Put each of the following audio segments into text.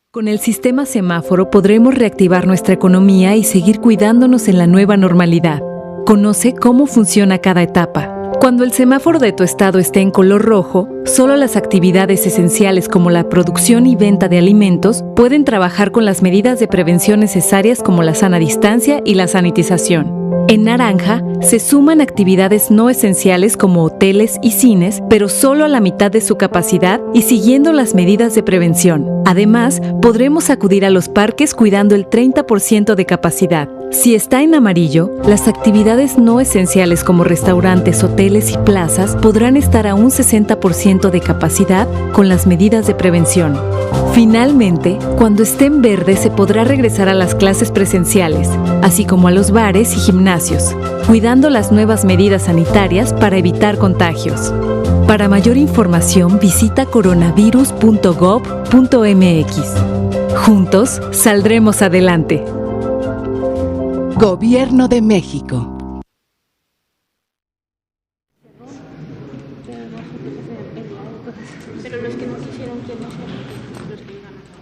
Con el sistema semáforo podremos reactivar nuestra economía y seguir cuidándonos en la nueva normalidad. Conoce cómo funciona cada etapa. Cuando el semáforo de tu estado esté en color rojo, solo las actividades esenciales como la producción y venta de alimentos pueden trabajar con las medidas de prevención necesarias como la sana distancia y la sanitización. En naranja, se suman actividades no esenciales como hoteles y cines, pero solo a la mitad de su capacidad y siguiendo las medidas de prevención. Además, podremos acudir a los parques cuidando el 30% de capacidad. Si está en amarillo, las actividades no esenciales como restaurantes, hoteles y plazas podrán estar a un 60% de capacidad con las medidas de prevención. Finalmente, cuando esté en verde se podrá regresar a las clases presenciales, así como a los bares y gimnasios, cuidando las nuevas medidas sanitarias para evitar contagios. Para mayor información visita coronavirus.gov.mx. Juntos saldremos adelante. Gobierno de México. Pero los que no quisieron, ¿quién no fueron? Los que iban a acabar.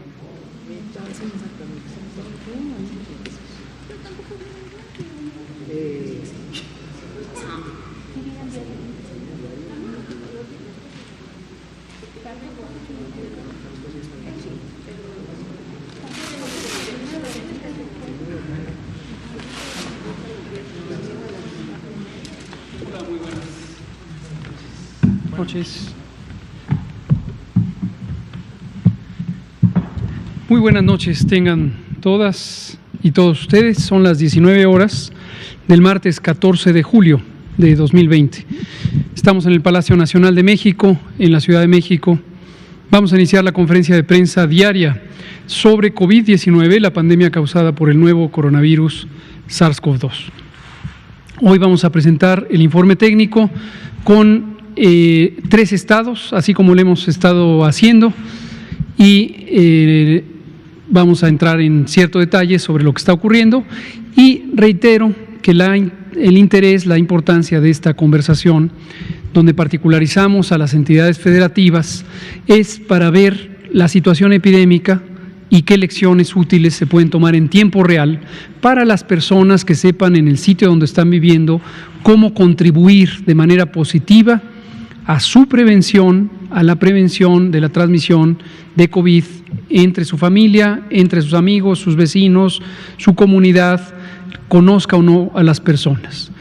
Muy buenas noches tengan todas y todos ustedes. Son las 19 horas del martes 14 de julio de 2020. Estamos en el Palacio Nacional de México, en la Ciudad de México. Vamos a iniciar la conferencia de prensa diaria sobre COVID-19, la pandemia causada por el nuevo coronavirus SARS-CoV-2. Hoy vamos a presentar el informe técnico con 3 estados, así como lo hemos estado haciendo, y vamos a entrar en cierto detalle sobre lo que está ocurriendo y reitero que el interés, la importancia de esta conversación, donde particularizamos a las entidades federativas, es para ver la situación epidémica y qué lecciones útiles se pueden tomar en tiempo real para las personas que sepan en el sitio donde están viviendo cómo contribuir de manera positiva a su prevención, a la prevención de la transmisión de COVID entre su familia, entre sus amigos, sus vecinos, su comunidad, conozca o no a las personas.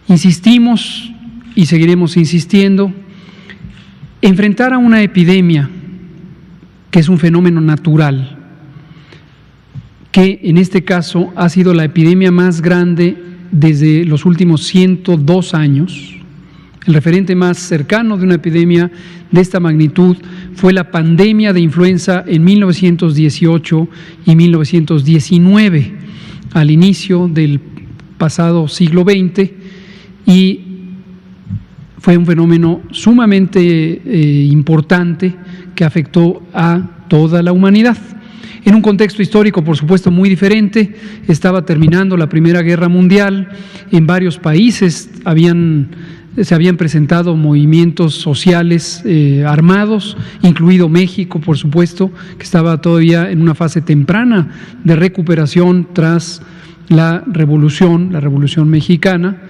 Insistimos y seguiremos insistiendo, enfrentar a una epidemia que es un fenómeno natural, que en este caso ha sido la epidemia más grande desde los últimos 102 años, el referente más cercano de una epidemia de esta magnitud fue la pandemia de influenza en 1918 y 1919, al inicio del pasado siglo XX, y fue un fenómeno sumamente importante que afectó a toda la humanidad. En un contexto histórico, por supuesto, muy diferente, estaba terminando la Primera Guerra Mundial, en varios países se habían presentado movimientos sociales armados, incluido México, por supuesto, que estaba todavía en una fase temprana de recuperación tras la Revolución Mexicana,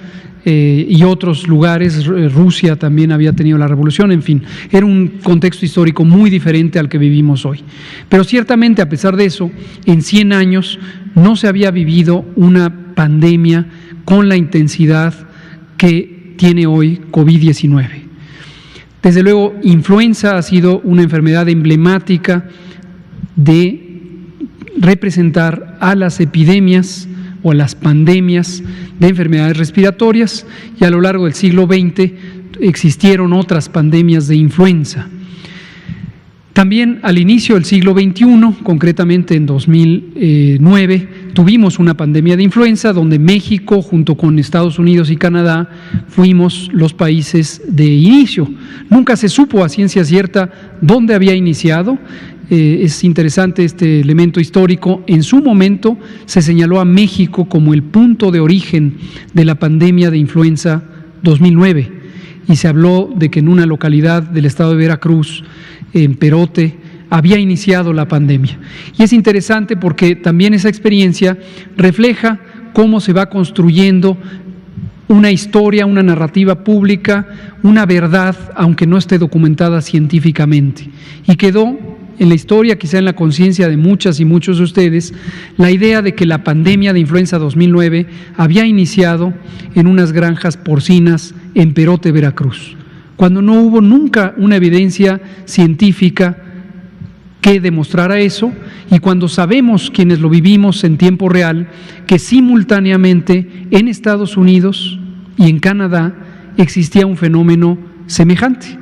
y otros lugares. Rusia también había tenido la revolución, en fin, era un contexto histórico muy diferente al que vivimos hoy. Pero ciertamente, a pesar de eso, en 100 años no se había vivido una pandemia con la intensidad que tiene hoy COVID-19. Desde luego, influenza ha sido una enfermedad emblemática de representar a las epidemias o a las pandemias de enfermedades respiratorias, y a lo largo del siglo XX existieron otras pandemias de influenza. También al inicio del siglo XXI, concretamente en 2009, tuvimos una pandemia de influenza donde México, junto con Estados Unidos y Canadá, fuimos los países de inicio. Nunca se supo a ciencia cierta dónde había iniciado. Es interesante este elemento histórico. En su momento se señaló a México como el punto de origen de la pandemia de influenza 2009 y se habló de que en una localidad del estado de Veracruz, en Perote, había iniciado la pandemia. Y es interesante porque también esa experiencia refleja cómo se va construyendo una historia, una narrativa pública, una verdad, aunque no esté documentada científicamente. Y quedó en la historia, quizá en la conciencia de muchas y muchos de ustedes, la idea de que la pandemia de influenza 2009 había iniciado en unas granjas porcinas en Perote, Veracruz, cuando no hubo nunca una evidencia científica que demostrara eso, y cuando sabemos quienes lo vivimos en tiempo real, que simultáneamente en Estados Unidos y en Canadá existía un fenómeno semejante.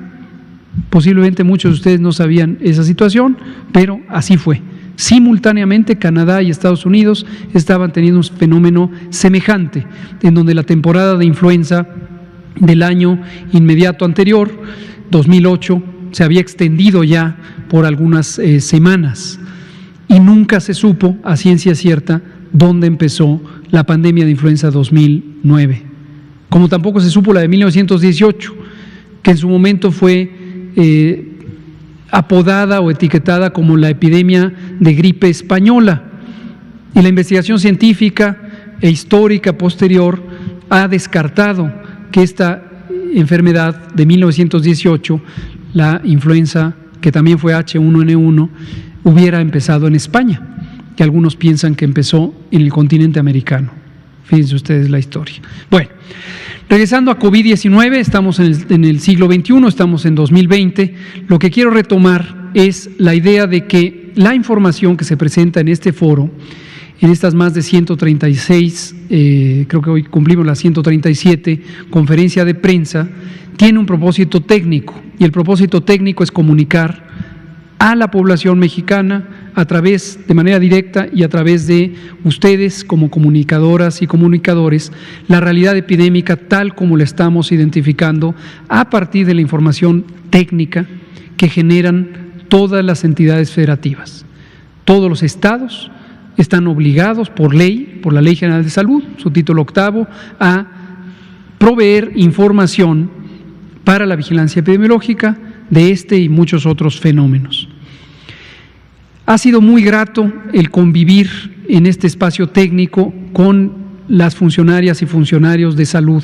Posiblemente muchos de ustedes no sabían esa situación, pero así fue. Simultáneamente Canadá y Estados Unidos estaban teniendo un fenómeno semejante, en donde la temporada de influenza del año inmediato anterior, 2008, se había extendido ya por algunas semanas y nunca se supo a ciencia cierta dónde empezó la pandemia de influenza 2009, como tampoco se supo la de 1918, que en su momento fue apodada o etiquetada como la epidemia de gripe española, y la investigación científica e histórica posterior ha descartado que esta enfermedad de 1918, la influenza, que también fue H1N1, hubiera empezado en España, que algunos piensan que empezó en el continente americano. Fíjense ustedes la historia. Bueno, regresando a COVID-19, estamos en el siglo XXI, estamos en 2020. Lo que quiero retomar es la idea de que la información que se presenta en este foro, en estas más de 136, creo que hoy cumplimos la 137 conferencia de prensa, tiene un propósito técnico, y el propósito técnico es comunicar a la población mexicana a través, de manera directa y a través de ustedes como comunicadoras y comunicadores, la realidad epidémica tal como la estamos identificando a partir de la información técnica que generan todas las entidades federativas. Todos los estados están obligados por ley, por la Ley General de Salud, su título 8, a proveer información para la vigilancia epidemiológica de este y muchos otros fenómenos. Ha sido muy grato el convivir en este espacio técnico con las funcionarias y funcionarios de salud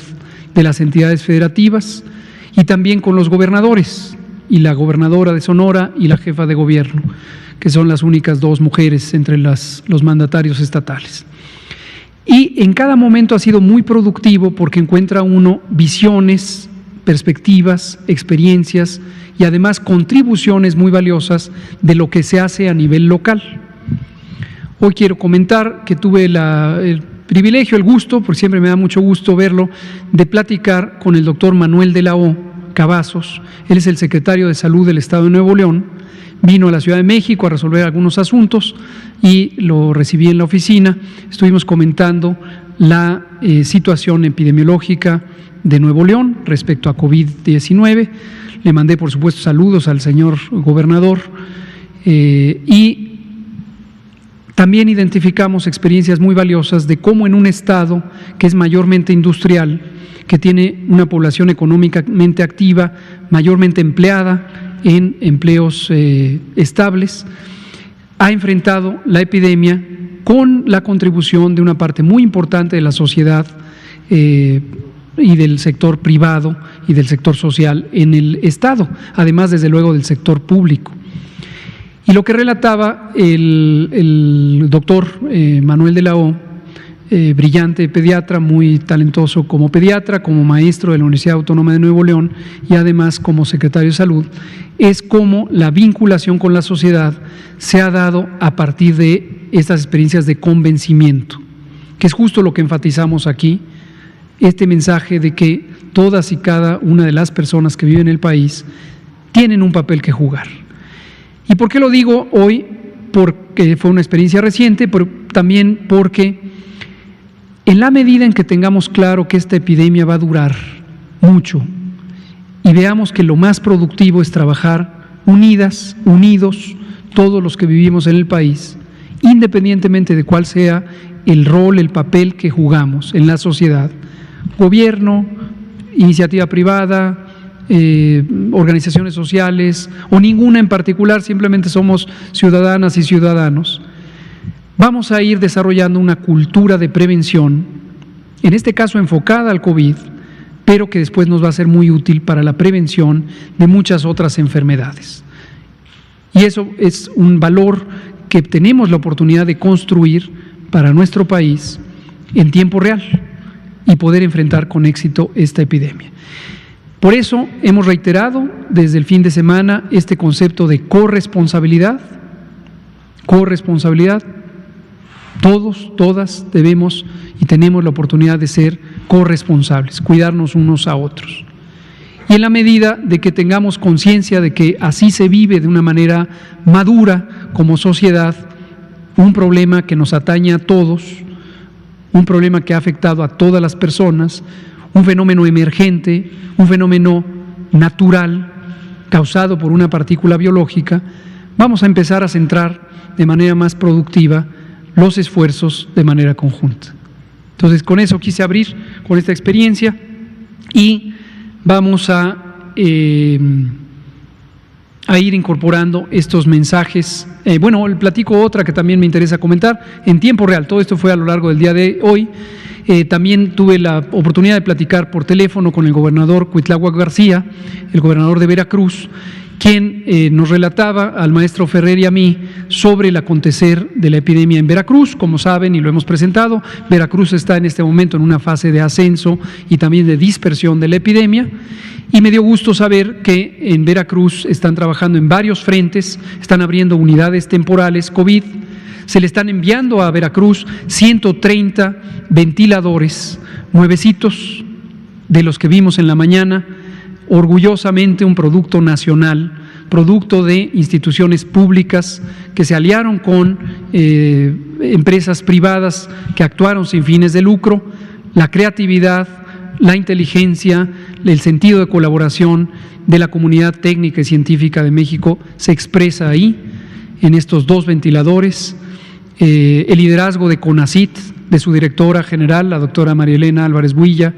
de las entidades federativas y también con los gobernadores y la gobernadora de Sonora y la jefa de gobierno, que son las únicas dos mujeres entre los mandatarios estatales. Y en cada momento ha sido muy productivo porque encuentra uno visiones, perspectivas, experiencias y además contribuciones muy valiosas de lo que se hace a nivel local. Hoy quiero comentar que tuve el privilegio, el gusto, porque siempre me da mucho gusto verlo, de platicar con el doctor Manuel de la O. Cavazos. Él es el secretario de Salud del Estado de Nuevo León. Vino a la Ciudad de México a resolver algunos asuntos y lo recibí en la oficina. Estuvimos comentando la situación epidemiológica de Nuevo León respecto a COVID-19. Le mandé, por supuesto, saludos al señor gobernador y también identificamos experiencias muy valiosas de cómo en un estado que es mayormente industrial, que tiene una población económicamente activa, mayormente empleada en empleos estables, ha enfrentado la epidemia con la contribución de una parte muy importante de la sociedad y del sector privado y del sector social en el Estado, además, desde luego, del sector público. Y lo que relataba el doctor Manuel de la O, brillante pediatra, muy talentoso como pediatra, como maestro de la Universidad Autónoma de Nuevo León y además como secretario de Salud, es cómo la vinculación con la sociedad se ha dado a partir de estas experiencias de convencimiento, que es justo lo que enfatizamos aquí, este mensaje de que todas y cada una de las personas que viven en el país tienen un papel que jugar. ¿Y por qué lo digo hoy? Porque fue una experiencia reciente, pero también porque en la medida en que tengamos claro que esta epidemia va a durar mucho y veamos que lo más productivo es trabajar unidos, todos los que vivimos en el país, independientemente de cuál sea el rol, el papel que jugamos en la sociedad, gobierno, iniciativa privada, organizaciones sociales o ninguna en particular, simplemente somos ciudadanas y ciudadanos, vamos a ir desarrollando una cultura de prevención, en este caso enfocada al COVID, pero que después nos va a ser muy útil para la prevención de muchas otras enfermedades. Y eso es un valor que tenemos la oportunidad de construir para nuestro país en tiempo real y poder enfrentar con éxito esta epidemia. Por eso hemos reiterado desde el fin de semana este concepto de corresponsabilidad. Todos, todas debemos y tenemos la oportunidad de ser corresponsables, cuidarnos unos a otros. Y en la medida de que tengamos conciencia de que así se vive de una manera madura como sociedad, un problema que nos atañe a todos, un problema que ha afectado a todas las personas, un fenómeno emergente, un fenómeno natural causado por una partícula biológica, vamos a empezar a centrar de manera más productiva los esfuerzos de manera conjunta. Entonces, con eso quise abrir con esta experiencia y vamos a ir incorporando estos mensajes. Bueno, platico otra que también me interesa comentar en tiempo real. Todo esto fue a lo largo del día de hoy. También tuve la oportunidad de platicar por teléfono con el gobernador Cuitláhuac García, el gobernador de Veracruz, quien nos relataba al maestro Ferrer y a mí sobre el acontecer de la epidemia en Veracruz. Como saben y lo hemos presentado, Veracruz está en este momento en una fase de ascenso y también de dispersión de la epidemia, y me dio gusto saber que en Veracruz están trabajando en varios frentes, están abriendo unidades temporales COVID, se le están enviando a Veracruz 130 ventiladores nuevecitos de los que vimos en la mañana, orgullosamente un producto nacional, producto de instituciones públicas que se aliaron con empresas privadas que actuaron sin fines de lucro. La creatividad, la inteligencia, el sentido de colaboración de la comunidad técnica y científica de México se expresa ahí, en estos 2 ventiladores. El liderazgo de CONACYT, de su directora general, la doctora María Elena Álvarez Builla,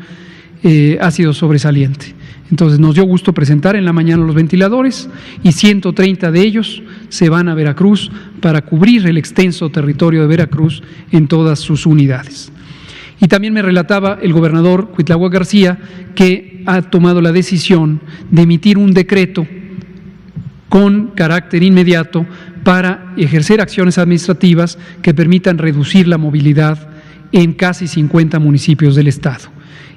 ha sido sobresaliente. Entonces nos dio gusto presentar en la mañana los ventiladores y 130 de ellos se van a Veracruz para cubrir el extenso territorio de Veracruz en todas sus unidades. Y también me relataba el gobernador Cuitláhuac García que ha tomado la decisión de emitir un decreto con carácter inmediato para ejercer acciones administrativas que permitan reducir la movilidad en casi 50 municipios del estado.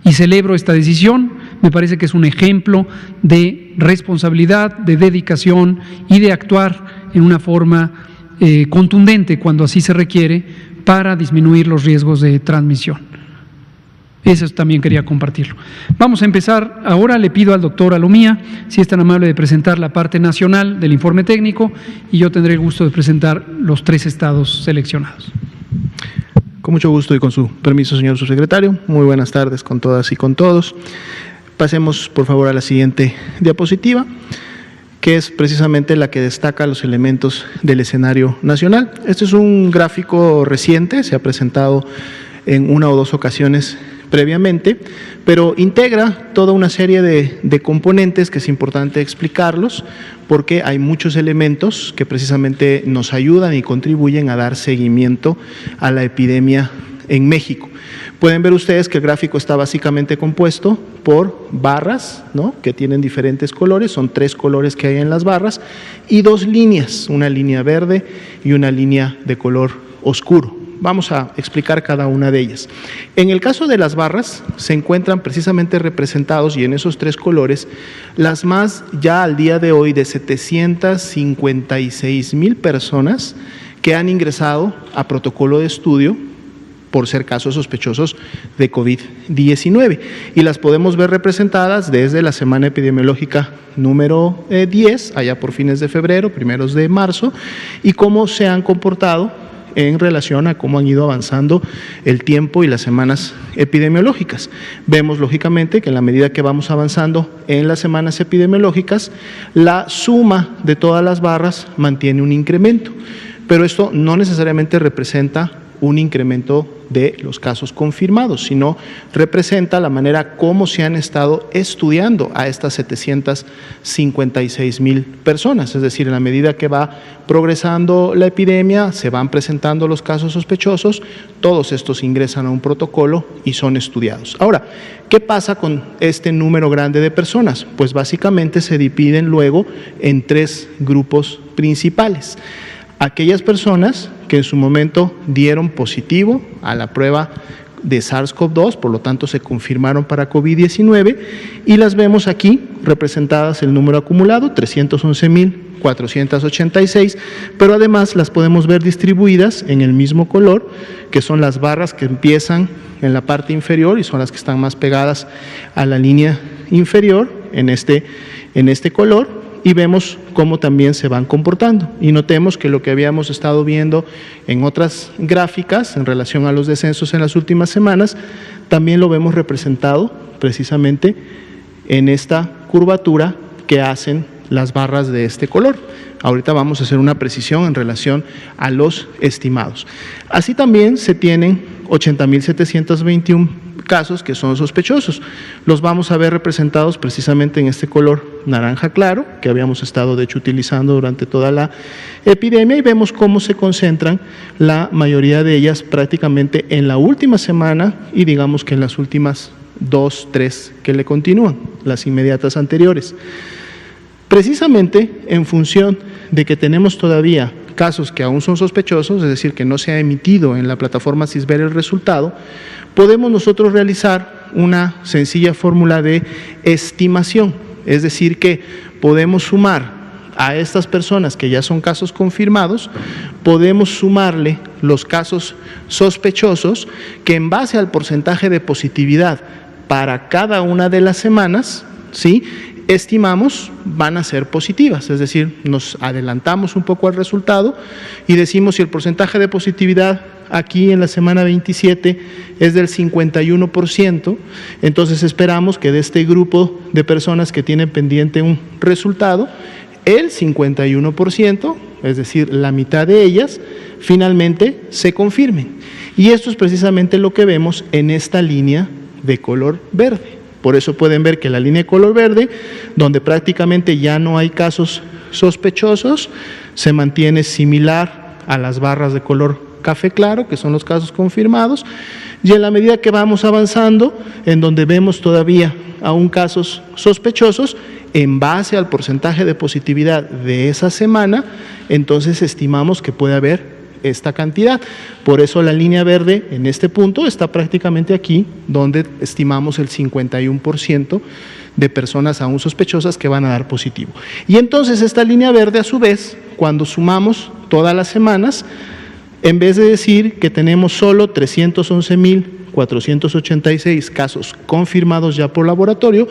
Y celebro esta decisión, me parece que es un ejemplo de responsabilidad, de dedicación y de actuar en una forma contundente cuando así se requiere para disminuir los riesgos de transmisión. Eso también quería compartirlo. Vamos a empezar ahora. Le pido al doctor Alomía si es tan amable de presentar la parte nacional del informe técnico y yo tendré el gusto de presentar los 3 estados seleccionados. Con mucho gusto y con su permiso, señor subsecretario. Muy buenas tardes con todas y con todos. Pasemos, por favor, a la siguiente diapositiva, que es precisamente la que destaca los elementos del escenario nacional. Este es un gráfico reciente, se ha presentado en 1 o 2 ocasiones previamente, pero integra toda una serie de componentes que es importante explicarlos porque hay muchos elementos que precisamente nos ayudan y contribuyen a dar seguimiento a la epidemia en México. Pueden ver ustedes que el gráfico está básicamente compuesto por barras, ¿no?, que tienen diferentes colores, son 3 colores que hay en las barras, y 2 líneas, una línea verde y una línea de color oscuro. Vamos a explicar cada una de ellas. En el caso de las barras, se encuentran precisamente representados, y en esos 3 colores, las más ya al día de hoy de 756,000 personas que han ingresado a protocolo de estudio por ser casos sospechosos de COVID-19. Y las podemos ver representadas desde la semana epidemiológica número 10, allá por fines de febrero, primeros de marzo, y cómo se han comportado en relación a cómo han ido avanzando el tiempo y las semanas epidemiológicas. Vemos lógicamente que en la medida que vamos avanzando en las semanas epidemiológicas, la suma de todas las barras mantiene un incremento, pero esto no necesariamente representa un incremento de los casos confirmados, sino representa la manera como se han estado estudiando a estas 756,000 personas. Es decir, en la medida que va progresando la epidemia, se van presentando los casos sospechosos, todos estos ingresan a un protocolo y son estudiados. Ahora, ¿qué pasa con este número grande de personas? Pues básicamente se dividen luego en 3 grupos principales. Aquellas personas que en su momento dieron positivo a la prueba de SARS-CoV-2, por lo tanto se confirmaron para COVID-19, y las vemos aquí representadas el número acumulado, 311,486, pero además las podemos ver distribuidas en el mismo color, que son las barras que empiezan en la parte inferior y son las que están más pegadas a la línea inferior en este color, y vemos cómo también se van comportando. Y notemos que lo que habíamos estado viendo en otras gráficas en relación a los descensos en las últimas semanas, también lo vemos representado precisamente en esta curvatura que hacen las barras de este color. Ahorita vamos a hacer una precisión en relación a los estimados. Así también se tienen 80,721 casos que son sospechosos. Los vamos a ver representados precisamente en este color naranja claro, que habíamos estado de hecho utilizando durante toda la epidemia, y vemos cómo se concentran la mayoría de ellas prácticamente en la última semana y digamos que en las últimas 2, 3 que le continúan, las inmediatas anteriores. Precisamente en función de que tenemos todavía casos que aún son sospechosos, es decir, que no se ha emitido en la plataforma CISBER el resultado, podemos nosotros realizar una sencilla fórmula de estimación, es decir, que podemos sumar a estas personas que ya son casos confirmados, podemos sumarle los casos sospechosos que en base al porcentaje de positividad para cada una de las semanas, ¿sí?, estimamos van a ser positivas, es decir, nos adelantamos un poco al resultado y decimos si el porcentaje de positividad aquí en la semana 27 es del 51%, entonces esperamos que de este grupo de personas que tienen pendiente un resultado, el 51%, es decir, la mitad de ellas, finalmente se confirmen. Y esto es precisamente lo que vemos en esta línea de color verde. Por eso pueden ver que la línea de color verde, donde prácticamente ya no hay casos sospechosos, se mantiene similar a las barras de color café claro, que son los casos confirmados, y en la medida que vamos avanzando, en donde vemos todavía aún casos sospechosos, en base al porcentaje de positividad de esa semana, entonces estimamos que puede haber esta cantidad. Por eso la línea verde en este punto está prácticamente aquí, donde estimamos el 51% de personas aún sospechosas que van a dar positivo. Y entonces esta línea verde, a su vez, cuando sumamos todas las semanas, en vez de decir que tenemos solo 311,486 casos confirmados ya por laboratorio,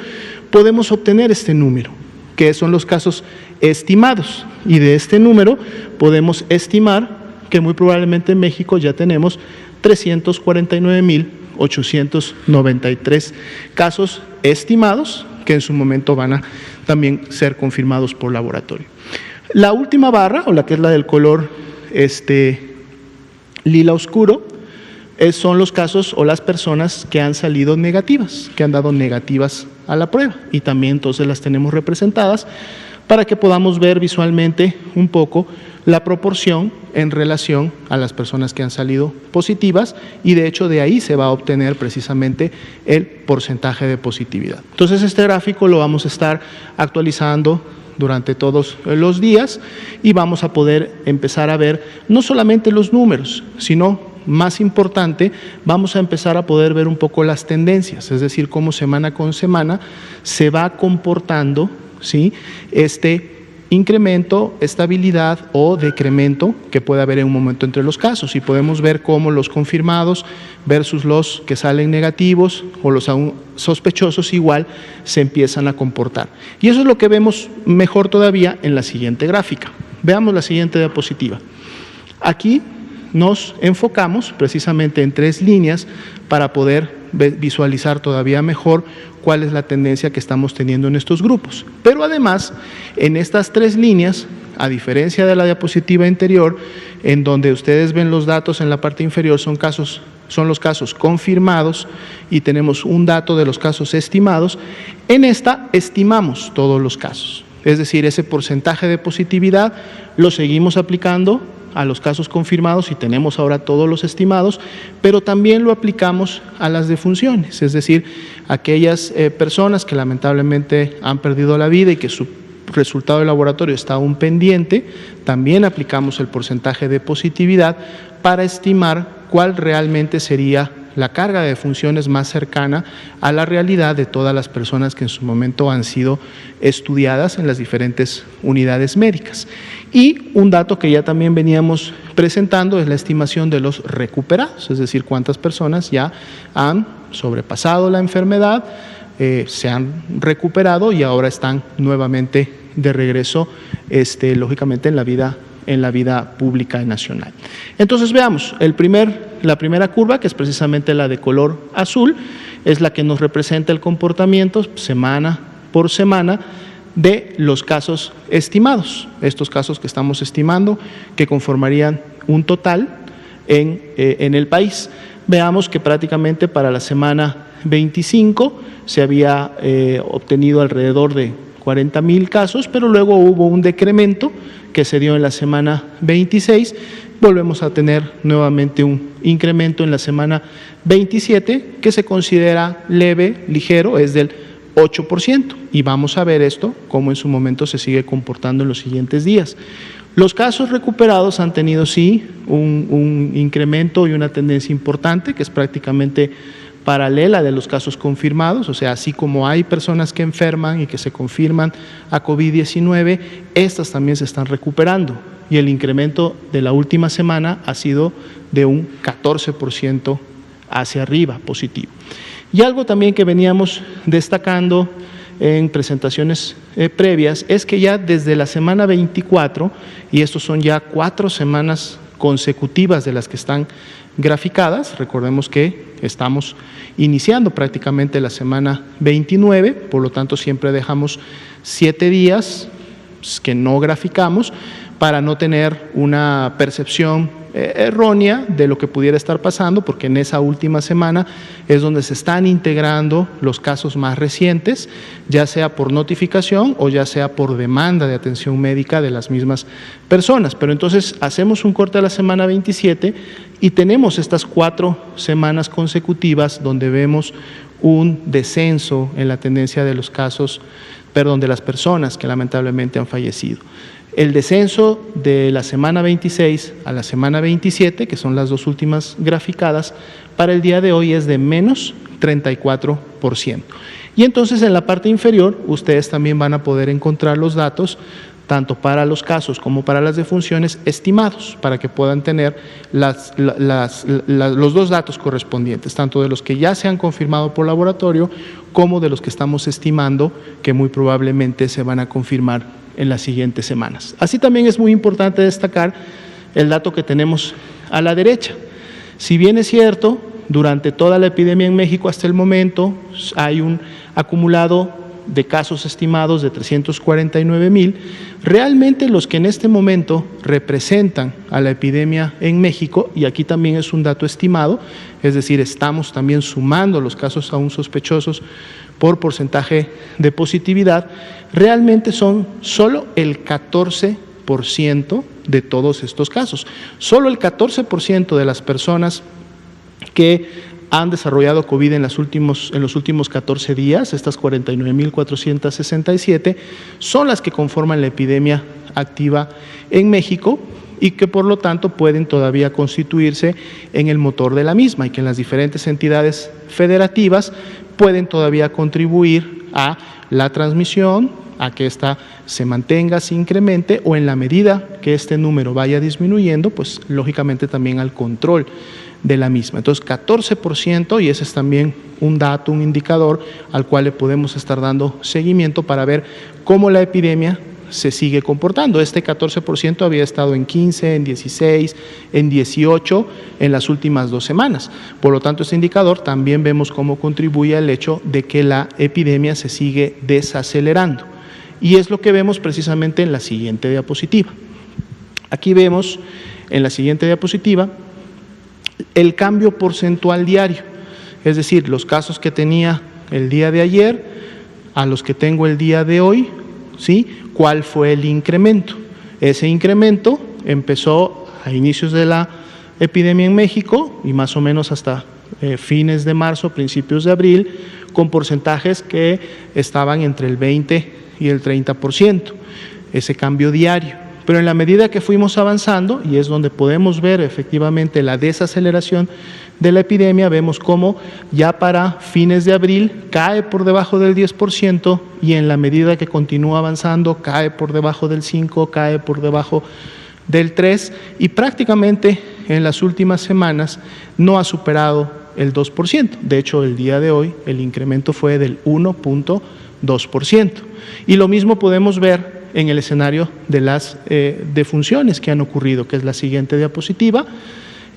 podemos obtener este número, que son los casos estimados. Y de este número podemos estimar que muy probablemente en México ya tenemos 349,893 casos estimados que en su momento van a también ser confirmados por laboratorio. La última barra, o la que es la del color lila oscuro, son los casos o las personas que han salido negativas, que han dado negativas a la prueba, y también entonces las tenemos representadas para que podamos ver visualmente un poco la proporción en relación a las personas que han salido positivas, y de hecho de ahí se va a obtener precisamente el porcentaje de positividad. Entonces este gráfico lo vamos a estar actualizando durante todos los días y vamos a poder empezar a ver no solamente los números, sino más importante, vamos a empezar a poder ver un poco las tendencias, es decir, cómo semana con semana se va comportando, ¿sí?, este incremento, estabilidad o decremento que puede haber en un momento entre los casos, y podemos ver cómo los confirmados versus los que salen negativos o los aún sospechosos igual se empiezan a comportar. Y eso es lo que vemos mejor todavía en la siguiente gráfica. Veamos la siguiente diapositiva. Aquí nos enfocamos precisamente en 3 líneas para poder visualizar todavía mejor cuál es la tendencia que estamos teniendo en estos grupos. Pero además, en estas 3 líneas a diferencia de la diapositiva anterior, en donde ustedes ven los datos en la parte inferior, son los casos confirmados y tenemos un dato de los casos estimados. En esta estimamos todos los casos, es decir, ese porcentaje de positividad lo seguimos aplicando a los casos confirmados y tenemos ahora todos los estimados, pero también lo aplicamos a las defunciones, es decir, aquellas personas que lamentablemente han perdido la vida y que su resultado de laboratorio está aún pendiente, también aplicamos el porcentaje de positividad para estimar cuál realmente sería la carga de defunciones más cercana a la realidad de todas las personas que en su momento han sido estudiadas en las diferentes unidades médicas. Y un dato que ya también veníamos presentando es la estimación de los recuperados, es decir, cuántas personas ya han sobrepasado la enfermedad, se han recuperado y ahora están nuevamente de regreso, lógicamente, en la vida pública y nacional. Entonces veamos, la primera curva, que es precisamente la de color azul, es la que nos representa el comportamiento semana por semana de los casos estimados, estos casos que estamos estimando que conformarían un total en el país. Veamos que prácticamente para la semana 25 se había obtenido alrededor de 40,000 casos, pero luego hubo un decremento que se dio en la semana 26, volvemos a tener nuevamente un incremento en la semana 27 que se considera leve, ligero, es del 8%, y vamos a ver esto cómo en su momento se sigue comportando en los siguientes días. Los casos recuperados han tenido sí un incremento y una tendencia importante que es prácticamente paralela de los casos confirmados, o sea, así como hay personas que enferman y que se confirman a COVID-19, estas también se están recuperando y el incremento de la última semana ha sido de un 14% hacia arriba positivo. Y algo también que veníamos destacando en presentaciones previas es que ya desde la semana 24, y estos son ya 4 semanas consecutivas de las que están graficadas, recordemos que estamos iniciando prácticamente la semana 29, por lo tanto siempre dejamos 7 días que no graficamos para no tener una percepción errónea de lo que pudiera estar pasando, porque en esa última semana es donde se están integrando los casos más recientes, ya sea por notificación o ya sea por demanda de atención médica de las mismas personas. Pero entonces hacemos un corte a la semana 27 y tenemos estas 4 semanas consecutivas donde vemos un descenso en la tendencia de los casos, de las personas que lamentablemente han fallecido. El descenso de la semana 26 a la semana 27, que son las 2 últimas graficadas, para el día de hoy es de menos 34%. Y entonces en la parte inferior ustedes también van a poder encontrar los datos, tanto para los casos como para las defunciones estimados, para que puedan tener los 2 datos correspondientes, tanto de los que ya se han confirmado por laboratorio como de los que estamos estimando que muy probablemente se van a confirmar en las siguientes semanas. Así también es muy importante destacar el dato que tenemos a la derecha. Si bien es cierto, durante toda la epidemia en México hasta el momento hay un acumulado de casos estimados de 349,000, realmente los que en este momento representan a la epidemia en México, y aquí también es un dato estimado, es decir, estamos también sumando los casos aún sospechosos por porcentaje de positividad, realmente son solo el 14% de todos estos casos. Solo el 14% de las personas que han desarrollado COVID en los últimos 14 días, estas 49,467, son las que conforman la epidemia activa en México y que por lo tanto pueden todavía constituirse en el motor de la misma y que en las diferentes entidades federativas pueden todavía contribuir a la transmisión, a que ésta se mantenga, se incremente o en la medida que este número vaya disminuyendo, pues lógicamente también al control de la misma. Entonces 14%, y ese es también un dato, un indicador al cual le podemos estar dando seguimiento para ver cómo la epidemia se sigue comportando. Este 14% había estado en 15, en 16, en 18 en las últimas 2 semanas. Por lo tanto, este indicador también vemos cómo contribuye al hecho de que la epidemia se sigue desacelerando. y es lo que vemos precisamente en la siguiente diapositiva. Aquí vemos en la siguiente diapositiva el cambio porcentual diario, es decir, los casos que tenía el día de ayer a los que tengo el día de hoy, ¿sí? ¿Cuál fue el incremento? Ese incremento empezó a inicios de la epidemia en México y más o menos hasta fines de marzo, principios de abril, con porcentajes que estaban entre el 20 y el 30%, ese cambio diario. Pero en la medida que fuimos avanzando, y es donde podemos ver efectivamente la desaceleración de la epidemia, vemos cómo ya para fines de abril cae por debajo del 10% y en la medida que continúa avanzando cae por debajo del 5%, cae por debajo del 3% y prácticamente en las últimas semanas no ha superado el 2%. De hecho, el día de hoy el incremento fue del 1.2%. Y lo mismo podemos ver en el escenario de las defunciones que han ocurrido, que es la siguiente diapositiva.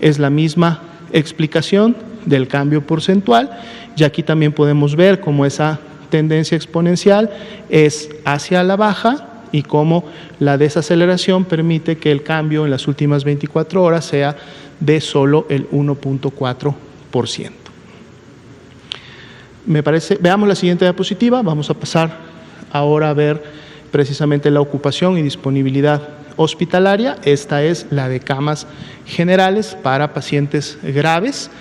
Es la misma explicación del cambio porcentual y aquí también podemos ver cómo esa tendencia exponencial es hacia la baja y cómo la desaceleración permite que el cambio en las últimas 24 horas sea de solo el 1.4%. Veamos la siguiente diapositiva. Vamos a pasar ahora a ver precisamente la ocupación y disponibilidad hospitalaria. Esta es la de camas generales para pacientes graves.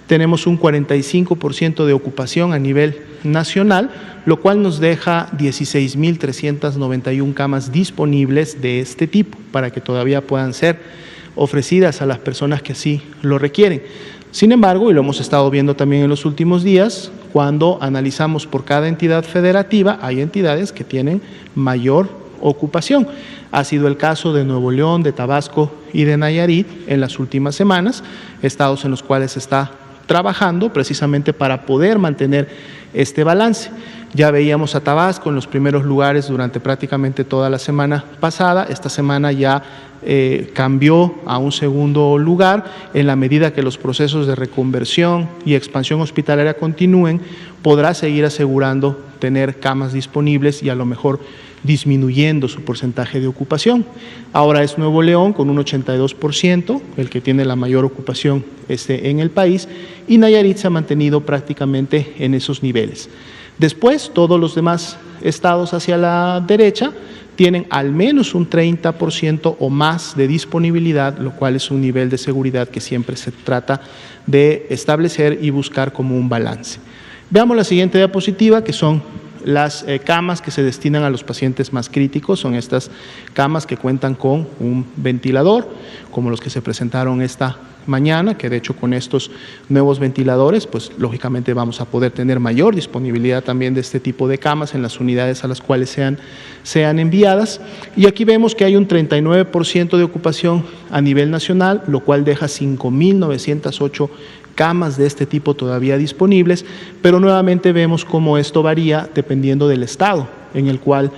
Tenemos un 45% de ocupación a nivel nacional, lo cual nos deja 16.391 camas disponibles de este tipo para que todavía puedan ser ofrecidas a las personas que así lo requieren. Sin embargo, y lo hemos estado viendo también en los últimos días, cuando analizamos por cada entidad federativa, hay entidades que tienen mayor ocupación. Ha sido el caso de Nuevo León, de Tabasco y de Nayarit en las últimas semanas, estados en los cuales se está trabajando precisamente para poder mantener este balance. Ya veíamos a Tabasco en los primeros lugares durante prácticamente toda la semana pasada. Esta semana ya cambió a un segundo lugar. En la medida que los procesos de reconversión y expansión hospitalaria continúen, podrá seguir asegurando tener camas disponibles y a lo mejor disminuyendo su porcentaje de ocupación. Ahora es Nuevo León con un 82%, el que tiene la mayor ocupación en el país, y Nayarit se ha mantenido prácticamente en esos niveles. Después, todos los demás estados hacia la derecha tienen al menos un 30% o más de disponibilidad, lo cual es un nivel de seguridad que siempre se trata de establecer y buscar como un balance. Veamos la siguiente diapositiva, que son las camas que se destinan a los pacientes más críticos. Son estas camas que cuentan con un ventilador, como los que se presentaron esta mañana, que de hecho con estos nuevos ventiladores, pues lógicamente vamos a poder tener mayor disponibilidad también de este tipo de camas en las unidades a las cuales sean enviadas. Y aquí vemos que hay un 39% de ocupación a nivel nacional, lo cual deja 5.908 camas de este tipo todavía disponibles, pero nuevamente vemos cómo esto varía dependiendo del estado en el cual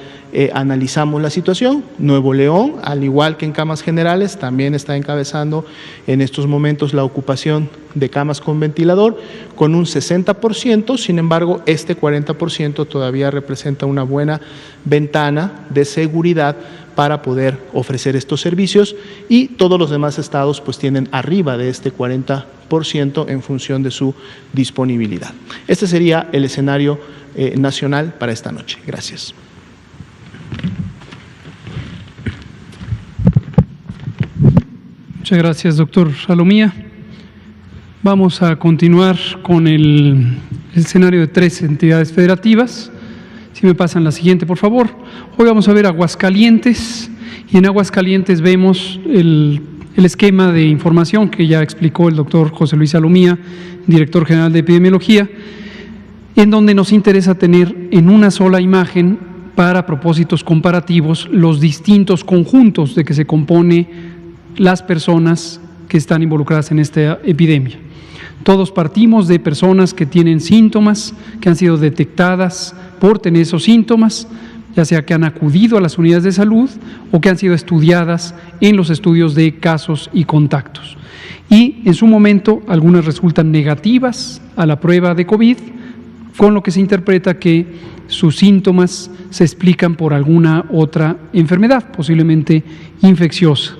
analizamos la situación. Nuevo León, al igual que en camas generales, también está encabezando en estos momentos la ocupación de camas con ventilador con un 60%, sin embargo, este 40% todavía representa una buena ventana de seguridad para poder ofrecer estos servicios, y todos los demás estados pues tienen arriba de este 40% en función de su disponibilidad. Este sería el escenario nacional para esta noche. Gracias. Muchas gracias, doctor Salomía. Vamos a continuar con el escenario de 3 entidades federativas. Si me pasan la siguiente, por favor. Hoy vamos a ver Aguascalientes, y en Aguascalientes vemos el esquema de información que ya explicó el doctor José Luis Salomía, director general de epidemiología, en donde nos interesa tener en una sola imagen, para propósitos comparativos, los distintos conjuntos de que se compone las personas que están involucradas en esta epidemia. Todos partimos de personas que tienen síntomas, que han sido detectadas por tener esos síntomas, ya sea que han acudido a las unidades de salud o que han sido estudiadas en los estudios de casos y contactos. Y en su momento algunas resultan negativas a la prueba de COVID, con lo que se interpreta que sus síntomas se explican por alguna otra enfermedad, posiblemente infecciosa.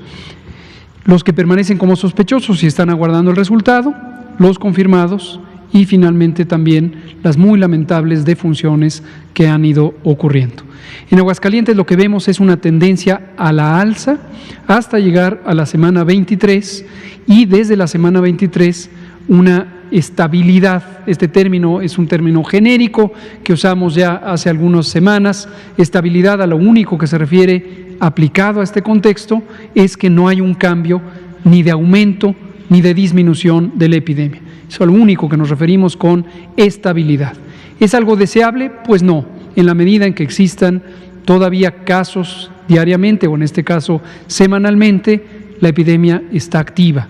Los que permanecen como sospechosos y están aguardando el resultado, los confirmados y finalmente también las muy lamentables defunciones que han ido ocurriendo. En Aguascalientes lo que vemos es una tendencia a la alza hasta llegar a la semana 23 y desde la semana 23 una estabilidad. Este término es un término genérico que usamos ya hace algunas semanas. Estabilidad, a lo único que se refiere aplicado a este contexto es que no hay un cambio ni de aumento ni de disminución de la epidemia. Eso es lo único que nos referimos con estabilidad. ¿Es algo deseable? Pues no, en la medida en que existan todavía casos diariamente o en este caso semanalmente, la epidemia está activa.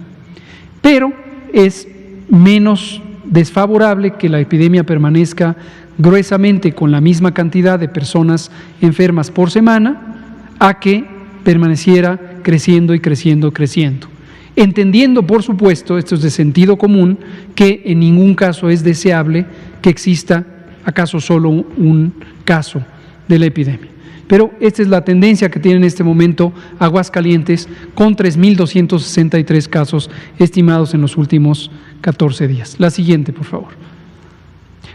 Pero es menos desfavorable que la epidemia permanezca gruesamente con la misma cantidad de personas enfermas por semana a que permaneciera creciendo y creciendo, creciendo. Entendiendo, por supuesto, esto es de sentido común, que en ningún caso es deseable que exista acaso solo un caso de la epidemia. Pero esta es la tendencia que tiene en este momento Aguascalientes con 3.263 casos estimados en los últimos 14 días. La siguiente, por favor.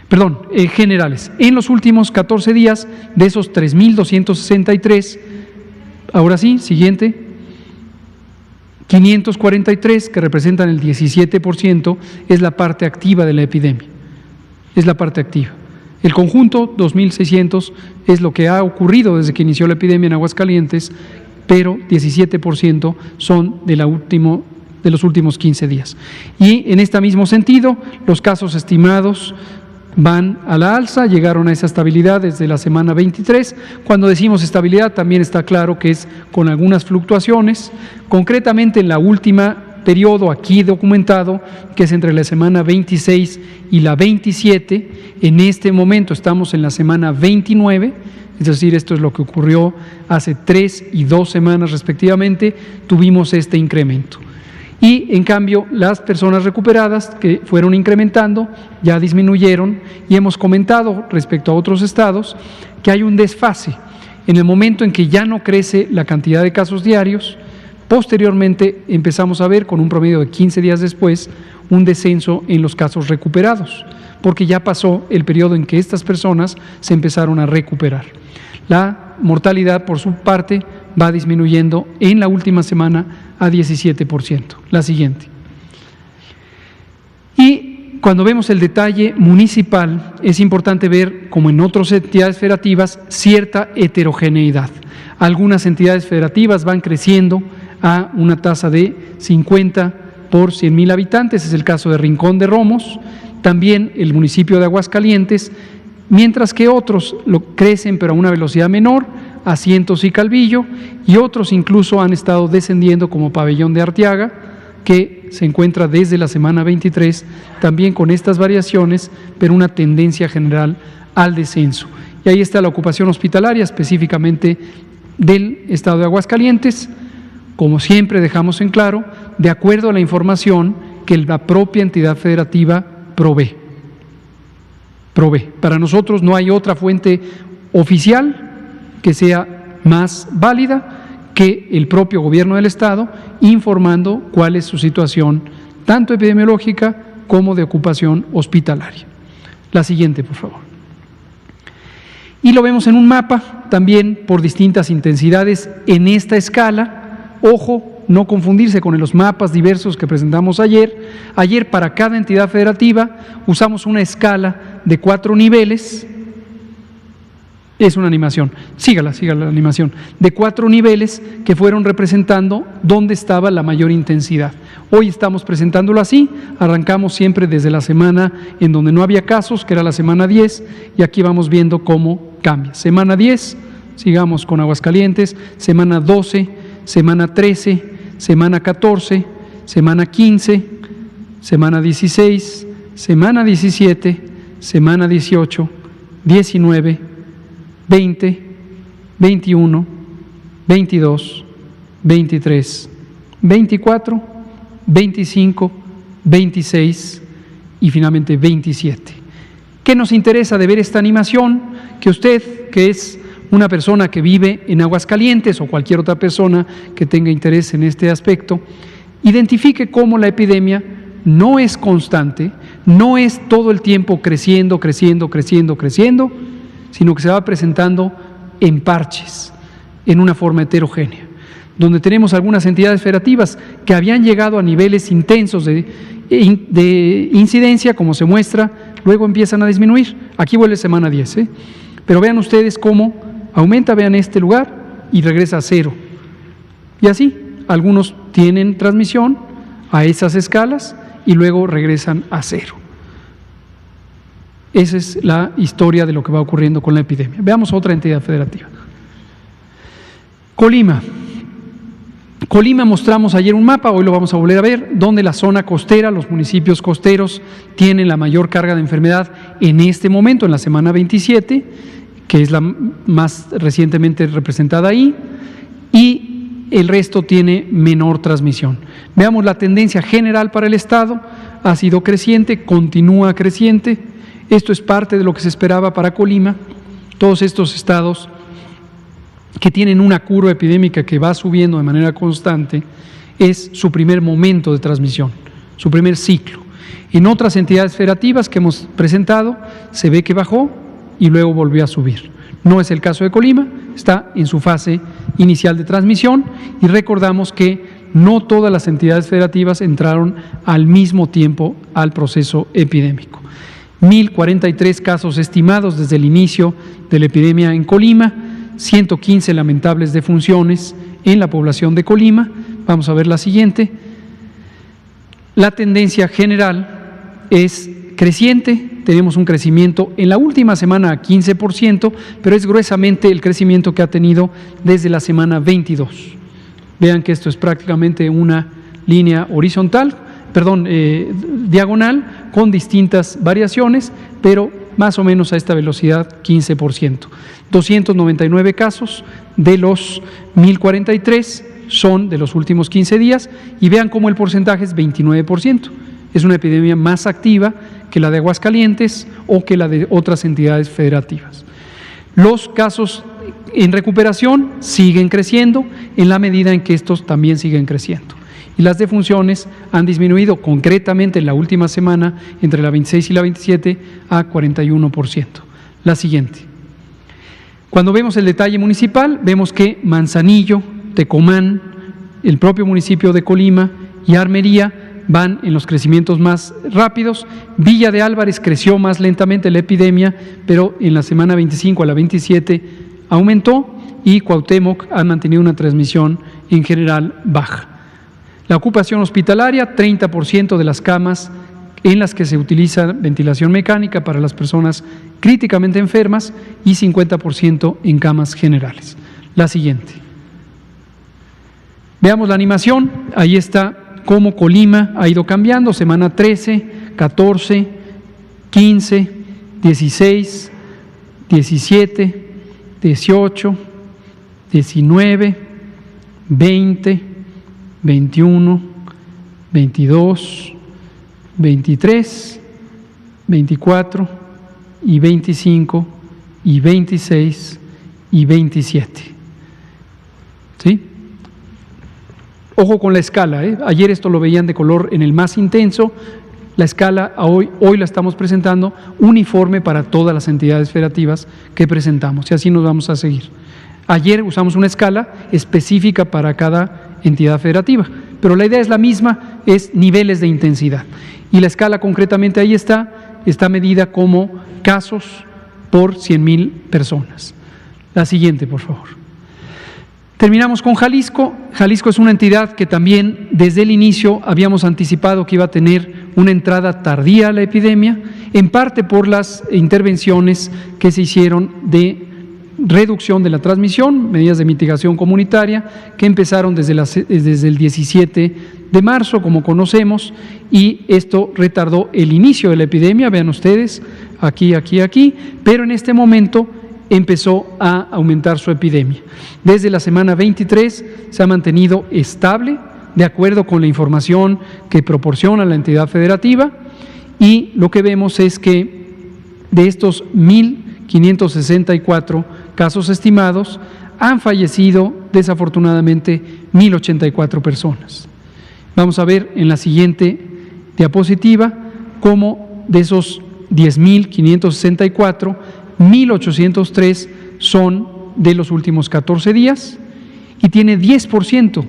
Perdón, generales. En los últimos 14 días, de esos 3.263, ahora sí, siguiente, 543, que representan el 17%, es la parte activa de la epidemia. Es la parte activa. El conjunto, 2.600, es lo que ha ocurrido desde que inició la epidemia en Aguascalientes, pero 17% son de los últimos 15 días. Y en este mismo sentido, los casos estimados van a la alza, llegaron a esa estabilidad desde la semana 23. Cuando decimos estabilidad, también está claro que es con algunas fluctuaciones. Concretamente, en la última periodo aquí documentado, que es entre la semana 26 y la 27, en este momento estamos en la semana 29, es decir, esto es lo que ocurrió hace 3 y 2 semanas respectivamente, tuvimos este incremento. Y en cambio, las personas recuperadas que fueron incrementando ya disminuyeron y hemos comentado respecto a otros estados que hay un desfase. En el momento en que ya no crece la cantidad de casos diarios, posteriormente empezamos a ver, con un promedio de 15 días después, un descenso en los casos recuperados, porque ya pasó el periodo en que estas personas se empezaron a recuperar. La mortalidad, por su parte, va disminuyendo en la última semana a 17%. La siguiente. Y cuando vemos el detalle municipal, es importante ver, como en otras entidades federativas, cierta heterogeneidad. Algunas entidades federativas van creciendo a una tasa de 50 por 100,000 habitantes, es el caso de Rincón de Romos, también el municipio de Aguascalientes, mientras que otros crecen pero a una velocidad menor, Asientos y Calvillo, y otros incluso han estado descendiendo como Pabellón de Arteaga, que se encuentra desde la semana 23, también con estas variaciones, pero una tendencia general al descenso. Y ahí está la ocupación hospitalaria, específicamente del estado de Aguascalientes, como siempre dejamos en claro, de acuerdo a la información que la propia entidad federativa provee. Para nosotros no hay otra fuente oficial que sea más válida que el propio gobierno del estado informando cuál es su situación, tanto epidemiológica como de ocupación hospitalaria. La siguiente, por favor. Y lo vemos en un mapa, también por distintas intensidades en esta escala. Ojo, no confundirse con los mapas diversos que presentamos ayer. Ayer, para cada entidad federativa, usamos una escala de 4 niveles. Es una animación, sígala la animación, de 4 niveles que fueron representando dónde estaba la mayor intensidad. Hoy estamos presentándolo así, arrancamos siempre desde la semana en donde no había casos, que era la semana 10, y aquí vamos viendo cómo cambia. Semana 10, sigamos con Aguascalientes, semana 12, semana 13, semana 14, semana 15, semana 16, semana 17, semana 18, 19, 20, 21, 22, 23, 24, 25, 26 y finalmente 27. ¿Qué nos interesa de ver esta animación? Que usted, que es una persona que vive en Aguascalientes o cualquier otra persona que tenga interés en este aspecto, identifique cómo la epidemia no es constante, no es todo el tiempo creciendo, sino que se va presentando en parches, en una forma heterogénea, donde tenemos algunas entidades federativas que habían llegado a niveles intensos de incidencia, como se muestra, luego empiezan a disminuir. Aquí vuelve semana 10, pero vean ustedes cómo aumenta, vean este lugar y regresa a cero. Y así, algunos tienen transmisión a esas escalas y luego regresan a cero. Esa es la historia de lo que va ocurriendo con la epidemia. Veamos otra entidad federativa. Colima. Colima mostramos ayer un mapa, hoy lo vamos a volver a ver, donde la zona costera, los municipios costeros, tienen la mayor carga de enfermedad en este momento, en la semana 27, que es la más recientemente representada ahí, y el resto tiene menor transmisión. Veamos la tendencia general para el Estado, ha sido creciente, continúa creciente. Esto es parte de lo que se esperaba para Colima. Todos estos estados que tienen una curva epidémica que va subiendo de manera constante, es su primer momento de transmisión, su primer ciclo. En otras entidades federativas que hemos presentado, se ve que bajó y luego volvió a subir. No es el caso de Colima, está en su fase inicial de transmisión y recordamos que no todas las entidades federativas entraron al mismo tiempo al proceso epidémico. 1.043 casos estimados desde el inicio de la epidemia en Colima, 115 lamentables defunciones en la población de Colima. Vamos a ver la siguiente. La tendencia general es creciente, tenemos un crecimiento en la última semana a 15%, pero es gruesamente el crecimiento que ha tenido desde la semana 22. Vean que esto es prácticamente una línea horizontal, diagonal, con distintas variaciones, pero más o menos a esta velocidad, 15%. 299 casos de los 1.043 son de los últimos 15 días y vean cómo el porcentaje es 29%. Es una epidemia más activa que la de Aguascalientes o que la de otras entidades federativas. Los casos en recuperación siguen creciendo en la medida en que estos también siguen creciendo. Y las defunciones han disminuido concretamente en la última semana, entre la 26 y la 27, a 41%. La siguiente. Cuando vemos el detalle municipal, vemos que Manzanillo, Tecomán, el propio municipio de Colima y Armería van en los crecimientos más rápidos. Villa de Álvarez creció más lentamente la epidemia, pero en la semana 25 a la 27 aumentó y Cuauhtémoc ha mantenido una transmisión en general baja. La ocupación hospitalaria, 30% de las camas en las que se utiliza ventilación mecánica para las personas críticamente enfermas y 50% en camas generales. La siguiente. Veamos la animación, ahí está cómo Colima ha ido cambiando, semana 13, 14, 15, 16, 17, 18, 19, 20, 21, 22, 23, 24 y 25 y 26 y 27. ¿Sí? Ojo con la escala, Ayer esto lo veían de color en el más intenso. La escala hoy la estamos presentando uniforme para todas las entidades federativas que presentamos y así nos vamos a seguir. Ayer usamos una escala específica para cada entidad federativa, pero la idea es la misma, es niveles de intensidad. Y la escala concretamente ahí está medida como casos por 100,000 personas. La siguiente, por favor. Terminamos con Jalisco. Jalisco es una entidad que también desde el inicio habíamos anticipado que iba a tener una entrada tardía a la epidemia, en parte por las intervenciones que se hicieron de reducción de la transmisión, medidas de mitigación comunitaria que empezaron desde el 17 de marzo, como conocemos, y esto retardó el inicio de la epidemia, vean ustedes, aquí, pero en este momento empezó a aumentar su epidemia. Desde la semana 23 se ha mantenido estable, de acuerdo con la información que proporciona la entidad federativa, y lo que vemos es que de estos 1.564 casos estimados, han fallecido desafortunadamente 1.084 personas. Vamos a ver en la siguiente diapositiva cómo de esos 10.564, 1.803 son de los últimos 14 días y tiene 10%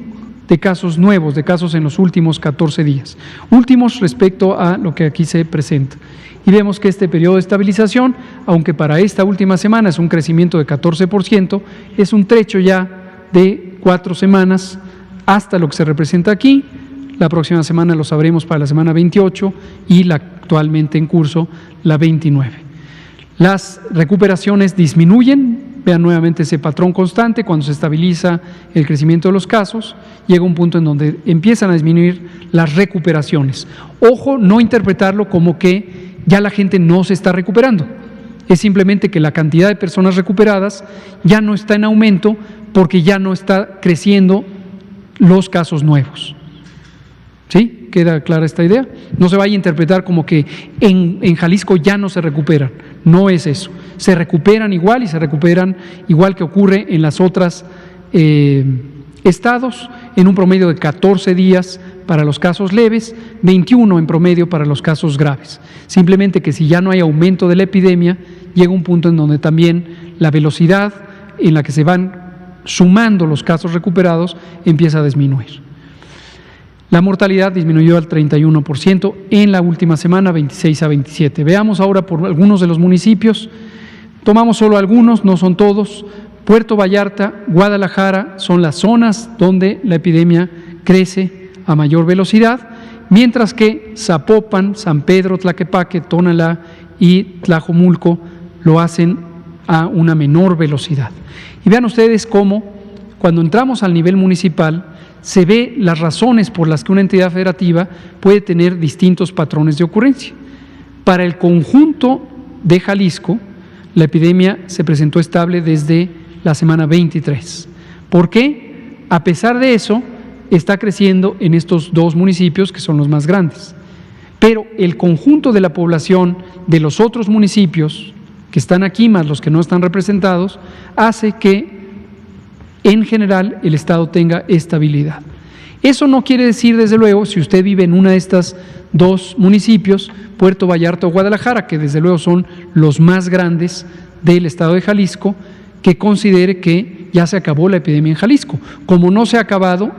de casos nuevos, de casos en los últimos 14 días. Últimos respecto a lo que aquí se presenta. Y vemos que este periodo de estabilización, aunque para esta última semana es un crecimiento de 14%, es un trecho ya de 4 semanas hasta lo que se representa aquí. La próxima semana lo sabremos para la semana 28 y la actualmente en curso, la 29. Las recuperaciones disminuyen. Vean nuevamente ese patrón constante. Cuando se estabiliza el crecimiento de los casos, llega un punto en donde empiezan a disminuir las recuperaciones. Ojo, no interpretarlo como que ya la gente no se está recuperando. Es simplemente que la cantidad de personas recuperadas ya no está en aumento porque ya no está creciendo los casos nuevos. ¿Sí? ¿Queda clara esta idea? No se vaya a interpretar como que en Jalisco ya no se recuperan. No es eso. Se recuperan igual y se recuperan igual que ocurre en las otras estados, en un promedio de 14 días para los casos leves, 21 en promedio para los casos graves. Simplemente que si ya no hay aumento de la epidemia, llega un punto en donde también la velocidad en la que se van sumando los casos recuperados empieza a disminuir. La mortalidad disminuyó al 31% en la última semana, 26 a 27. Veamos ahora por algunos de los municipios. Tomamos solo algunos, no son todos. Puerto Vallarta, Guadalajara son las zonas donde la epidemia crece a mayor velocidad, mientras que Zapopan, San Pedro, Tlaquepaque, Tonalá y Tlajomulco lo hacen a una menor velocidad. Y vean ustedes cómo cuando entramos al nivel municipal se ve las razones por las que una entidad federativa puede tener distintos patrones de ocurrencia. Para el conjunto de Jalisco, la epidemia se presentó estable desde la semana 23. ¿Por qué? A pesar de eso, está creciendo en estos dos municipios que son los más grandes. Pero el conjunto de la población de los otros municipios que están aquí, más los que no están representados, hace que en general el Estado tenga estabilidad. Eso no quiere decir, desde luego, si usted vive en una de estas dos municipios, Puerto Vallarta o Guadalajara, que desde luego son los más grandes del Estado de Jalisco, que considere que ya se acabó la epidemia en Jalisco, como no se ha acabado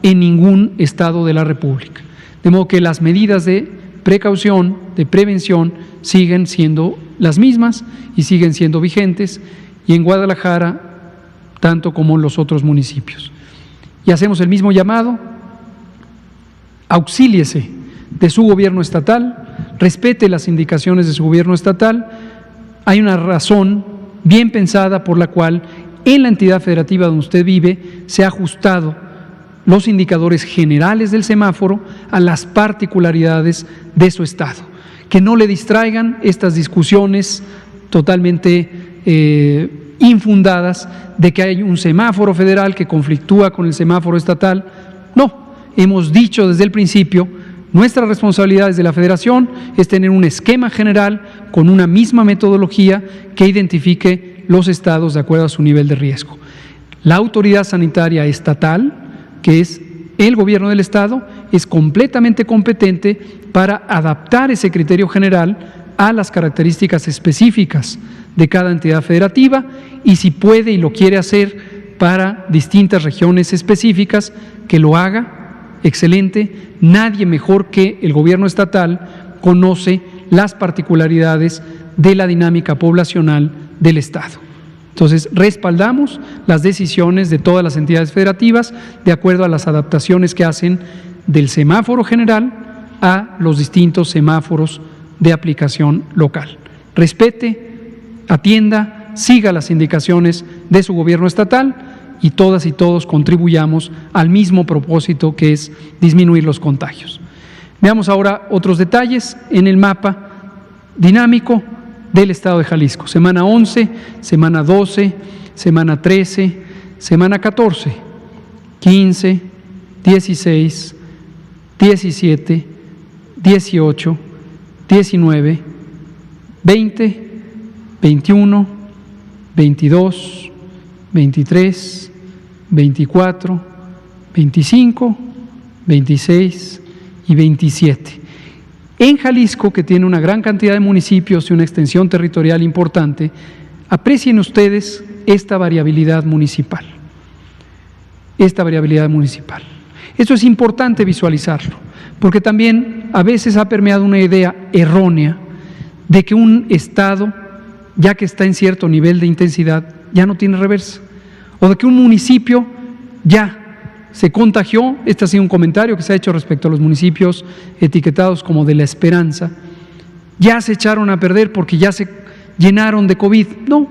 en ningún estado de la República. De modo que las medidas de precaución, de prevención, siguen siendo las mismas y siguen siendo vigentes, y en Guadalajara tanto como en los otros municipios. Y hacemos el mismo llamado: auxíliese de su gobierno estatal, respete las indicaciones de su gobierno estatal. Hay una razón bien pensada por la cual en la entidad federativa donde usted vive se ha ajustado los indicadores generales del semáforo a las particularidades de su estado. Que no le distraigan estas discusiones totalmente infundadas de que hay un semáforo federal que conflictúa con el semáforo estatal. No, hemos dicho desde el principio, nuestra responsabilidad desde la Federación es tener un esquema general con una misma metodología que identifique los estados de acuerdo a su nivel de riesgo. La autoridad sanitaria estatal, que es el gobierno del estado, es completamente competente para adaptar ese criterio general a las características específicas de cada entidad federativa, y si puede y lo quiere hacer para distintas regiones específicas, que lo haga, excelente. Nadie mejor que el gobierno estatal conoce las particularidades de la dinámica poblacional del estado. Entonces, respaldamos las decisiones de todas las entidades federativas de acuerdo a las adaptaciones que hacen del semáforo general a los distintos semáforos de aplicación local. Respete, atienda, siga las indicaciones de su gobierno estatal y todas y todos contribuyamos al mismo propósito, que es disminuir los contagios. Veamos ahora otros detalles en el mapa dinámico del estado de Jalisco. Semana 11, semana 12, semana 13, semana 14, 15, 16, 17, 18, 19, 20, 21, 22, 23, 24, 25, 26 y 27. En Jalisco, que tiene una gran cantidad de municipios y una extensión territorial importante, aprecien ustedes esta variabilidad municipal. Esto es importante visualizarlo, porque también a veces ha permeado una idea errónea de que un estado, ya que está en cierto nivel de intensidad, ya no tiene reversa, o de que un municipio ya se contagió. Este ha sido un comentario que se ha hecho respecto a los municipios etiquetados como de la esperanza. Ya se echaron a perder porque ya se llenaron de COVID. No,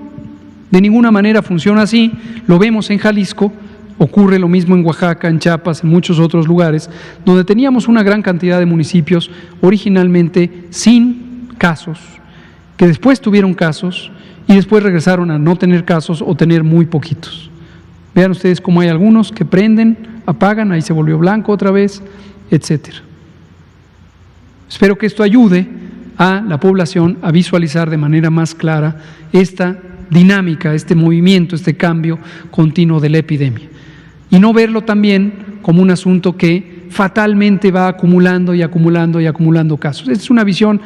de ninguna manera funciona así. Lo vemos en Jalisco, ocurre lo mismo en Oaxaca, en Chiapas, en muchos otros lugares, donde teníamos una gran cantidad de municipios originalmente sin casos, que después tuvieron casos y después regresaron a no tener casos o tener muy poquitos. Vean ustedes cómo hay algunos que prenden, apagan, ahí se volvió blanco otra vez, etcétera. Espero que esto ayude a la población a visualizar de manera más clara esta dinámica, este movimiento, este cambio continuo de la epidemia. Y no verlo también como un asunto que fatalmente va acumulando y acumulando y acumulando casos. Esta es una visión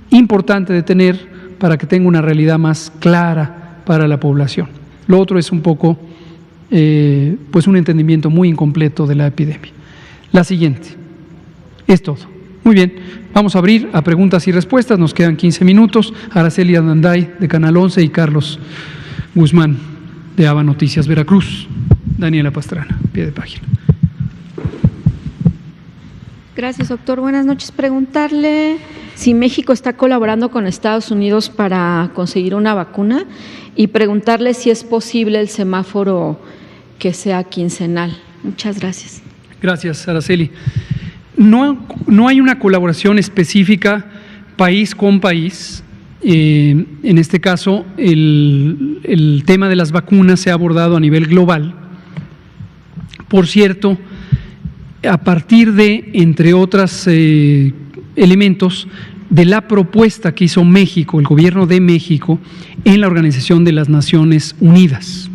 importante de tener para que tenga una realidad más clara para la población. Lo otro es un poco pues un entendimiento muy incompleto de la epidemia. La siguiente. Es todo. Muy bien, vamos a abrir a preguntas y respuestas. Nos quedan 15 minutos. Araceli Andanday, de Canal 11, y Carlos Guzmán, de ABA Noticias Veracruz. Daniela Pastrana, pie de página. Gracias, doctor. Buenas noches. Preguntarle si México está colaborando con Estados Unidos para conseguir una vacuna y preguntarle si es posible el semáforo que sea quincenal. Muchas gracias. Gracias, Araceli. No hay una colaboración específica país con país. En este caso, el tema de las vacunas se ha abordado a nivel global. Por cierto, a partir de, entre otros elementos, de la propuesta que hizo México, el gobierno de México, en la Organización de las Naciones Unidas.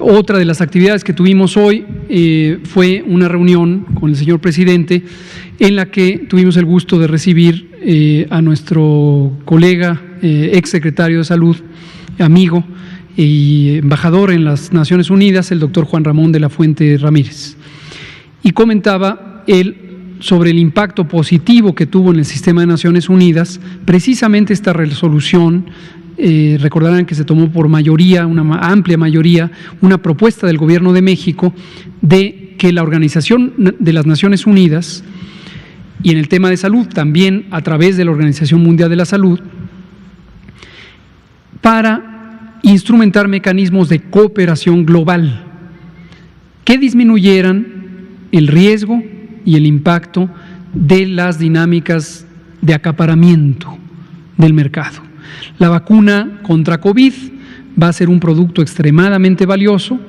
Otra de las actividades que tuvimos hoy fue una reunión con el señor presidente, en la que tuvimos el gusto de recibir a nuestro colega, exsecretario de Salud, amigo y embajador en las Naciones Unidas, el doctor Juan Ramón de la Fuente Ramírez. Y comentaba él sobre el impacto positivo que tuvo en el sistema de Naciones Unidas, precisamente esta resolución. Recordarán que se tomó por mayoría, una amplia mayoría, una propuesta del Gobierno de México de que la Organización de las Naciones Unidas, y en el tema de salud también a través de la Organización Mundial de la Salud, para instrumentar mecanismos de cooperación global que disminuyeran el riesgo y el impacto de las dinámicas de acaparamiento del mercado. La vacuna contra COVID va a ser un producto extremadamente valioso.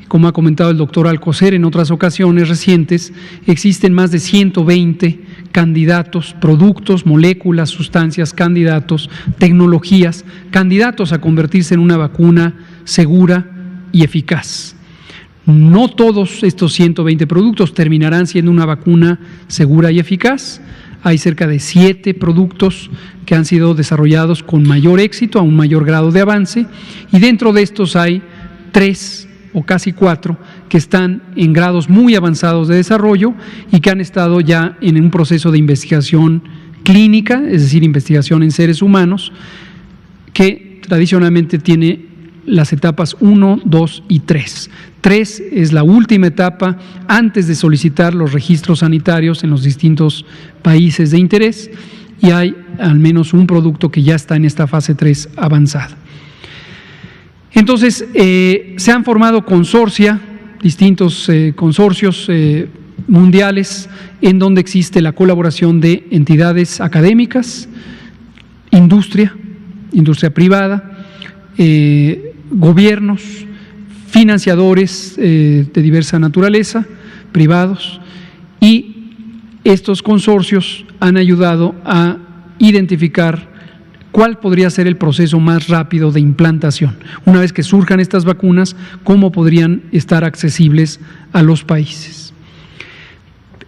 Como ha comentado el doctor Alcocer en otras ocasiones recientes, existen más de 120 candidatos, productos, moléculas, sustancias, candidatos, tecnologías, candidatos a convertirse en una vacuna segura y eficaz. No todos estos 120 productos terminarán siendo una vacuna segura y eficaz. Hay cerca de 7 productos que han sido desarrollados con mayor éxito, a un mayor grado de avance, y dentro de estos hay 3 o casi 4 que están en grados muy avanzados de desarrollo y que han estado ya en un proceso de investigación clínica, es decir, investigación en seres humanos, que tradicionalmente tiene las etapas 1, 2 y 3. 3 es la última etapa antes de solicitar los registros sanitarios en los distintos países de interés, y hay al menos un producto que ya está en esta fase 3 avanzada. Entonces, se han formado distintos consorcios mundiales en donde existe la colaboración de entidades académicas, industria privada, gobiernos, financiadores de diversa naturaleza, privados, y estos consorcios han ayudado a identificar ¿cuál podría ser el proceso más rápido de implantación? Una vez que surjan estas vacunas, ¿cómo podrían estar accesibles a los países?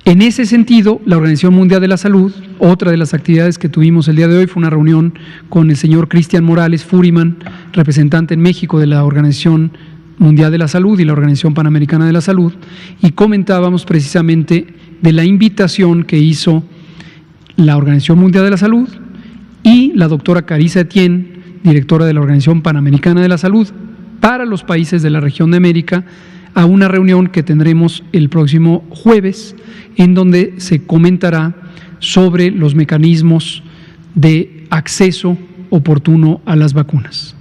En ese sentido, la Organización Mundial de la Salud, otra de las actividades que tuvimos el día de hoy fue una reunión con el señor Cristian Morales Furiman, representante en México de la Organización Mundial de la Salud y la Organización Panamericana de la Salud, y comentábamos precisamente de la invitación que hizo la Organización Mundial de la Salud y la doctora Carissa Etienne, directora de la Organización Panamericana de la Salud, para los países de la región de América, a una reunión que tendremos el próximo jueves, en donde se comentará sobre los mecanismos de acceso oportuno a las vacunas.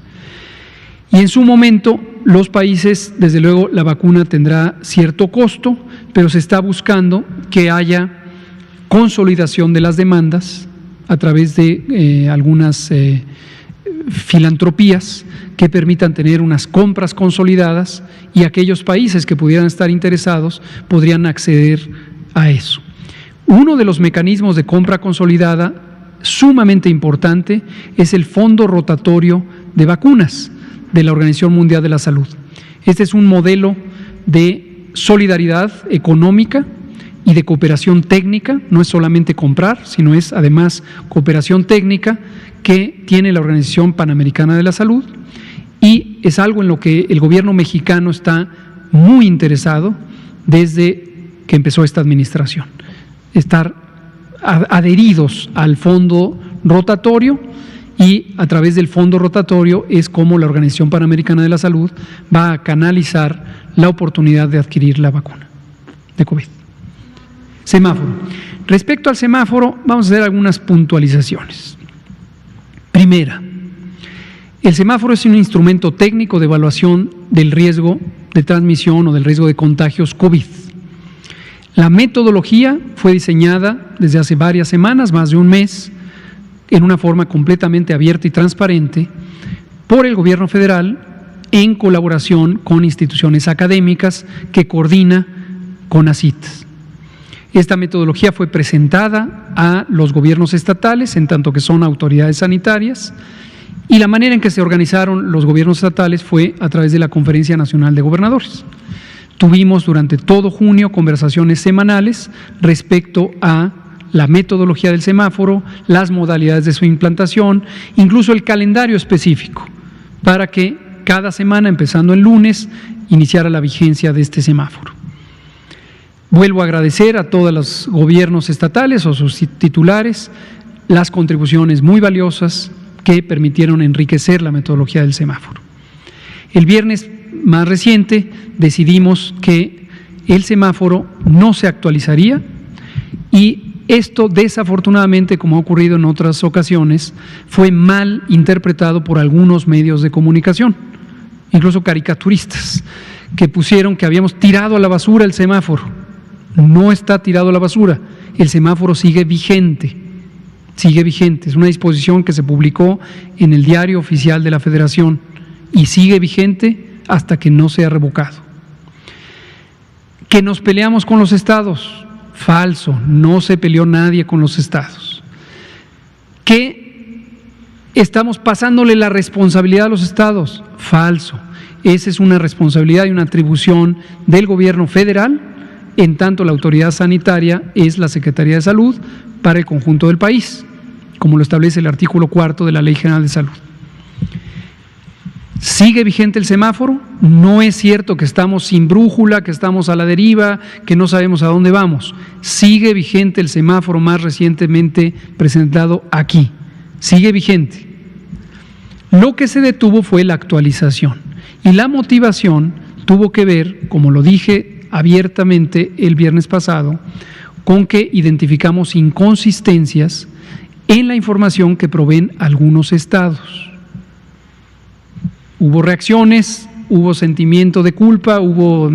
Y en su momento, los países, desde luego, la vacuna tendrá cierto costo, pero se está buscando que haya consolidación de las demandas a través de algunas filantropías que permitan tener unas compras consolidadas, y aquellos países que pudieran estar interesados podrían acceder a eso. Uno de los mecanismos de compra consolidada sumamente importante es el Fondo Rotatorio de Vacunas de la Organización Mundial de la Salud. Este es un modelo de solidaridad económica y de cooperación técnica, no es solamente comprar, sino es además cooperación técnica que tiene la Organización Panamericana de la Salud, y es algo en lo que el gobierno mexicano está muy interesado desde que empezó esta administración, estar adheridos al fondo rotatorio, y a través del fondo rotatorio es como la Organización Panamericana de la Salud va a canalizar la oportunidad de adquirir la vacuna de COVID. Semáforo. Respecto al semáforo, vamos a hacer algunas puntualizaciones. Primera, el semáforo es un instrumento técnico de evaluación del riesgo de transmisión o del riesgo de contagios COVID. La metodología fue diseñada desde hace varias semanas, más de un mes, en una forma completamente abierta y transparente por el Gobierno federal en colaboración con instituciones académicas que coordina CONACYT. Esta metodología fue presentada a los gobiernos estatales, en tanto que son autoridades sanitarias, y la manera en que se organizaron los gobiernos estatales fue a través de la Conferencia Nacional de Gobernadores. Tuvimos durante todo junio conversaciones semanales respecto a la metodología del semáforo, las modalidades de su implantación, incluso el calendario específico, para que cada semana, empezando el lunes, iniciara la vigencia de este semáforo. Vuelvo a agradecer a todos los gobiernos estatales o sus titulares las contribuciones muy valiosas que permitieron enriquecer la metodología del semáforo. El viernes más reciente decidimos que el semáforo no se actualizaría, y esto desafortunadamente, como ha ocurrido en otras ocasiones, fue mal interpretado por algunos medios de comunicación, incluso caricaturistas, que pusieron que habíamos tirado a la basura el semáforo. No está tirado a la basura, el semáforo sigue vigente, es una disposición que se publicó en el Diario Oficial de la Federación y sigue vigente hasta que no sea revocado. ¿Que nos peleamos con los estados? Falso, no se peleó nadie con los estados. ¿Que estamos pasándole la responsabilidad a los estados? Falso, esa es una responsabilidad y una atribución del gobierno federal, en tanto la autoridad sanitaria es la Secretaría de Salud para el conjunto del país, como lo establece el artículo 4 de la Ley General de Salud. ¿Sigue vigente el semáforo? No es cierto que estamos sin brújula, que estamos a la deriva, que no sabemos a dónde vamos. Sigue vigente el semáforo más recientemente presentado aquí. Sigue vigente. Lo que se detuvo fue la actualización, y la motivación tuvo que ver, como lo dije abiertamente el viernes pasado, con que identificamos inconsistencias en la información que proveen algunos estados. Hubo reacciones, hubo sentimiento de culpa,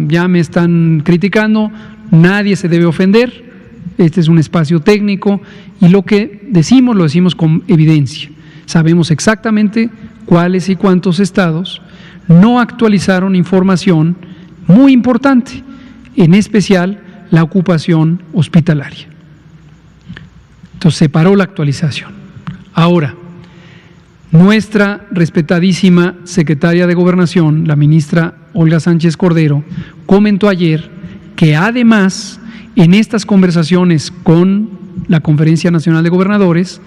ya me están criticando, nadie se debe ofender, este es un espacio técnico y lo que decimos lo decimos con evidencia. Sabemos exactamente cuáles y cuántos estados no actualizaron información muy importante, en especial la ocupación hospitalaria. Entonces se paró la actualización. Ahora, Nuestra respetadísima secretaria de Gobernación, la ministra Olga Sánchez Cordero, comentó ayer que además en estas conversaciones con la Conferencia Nacional de Gobernadores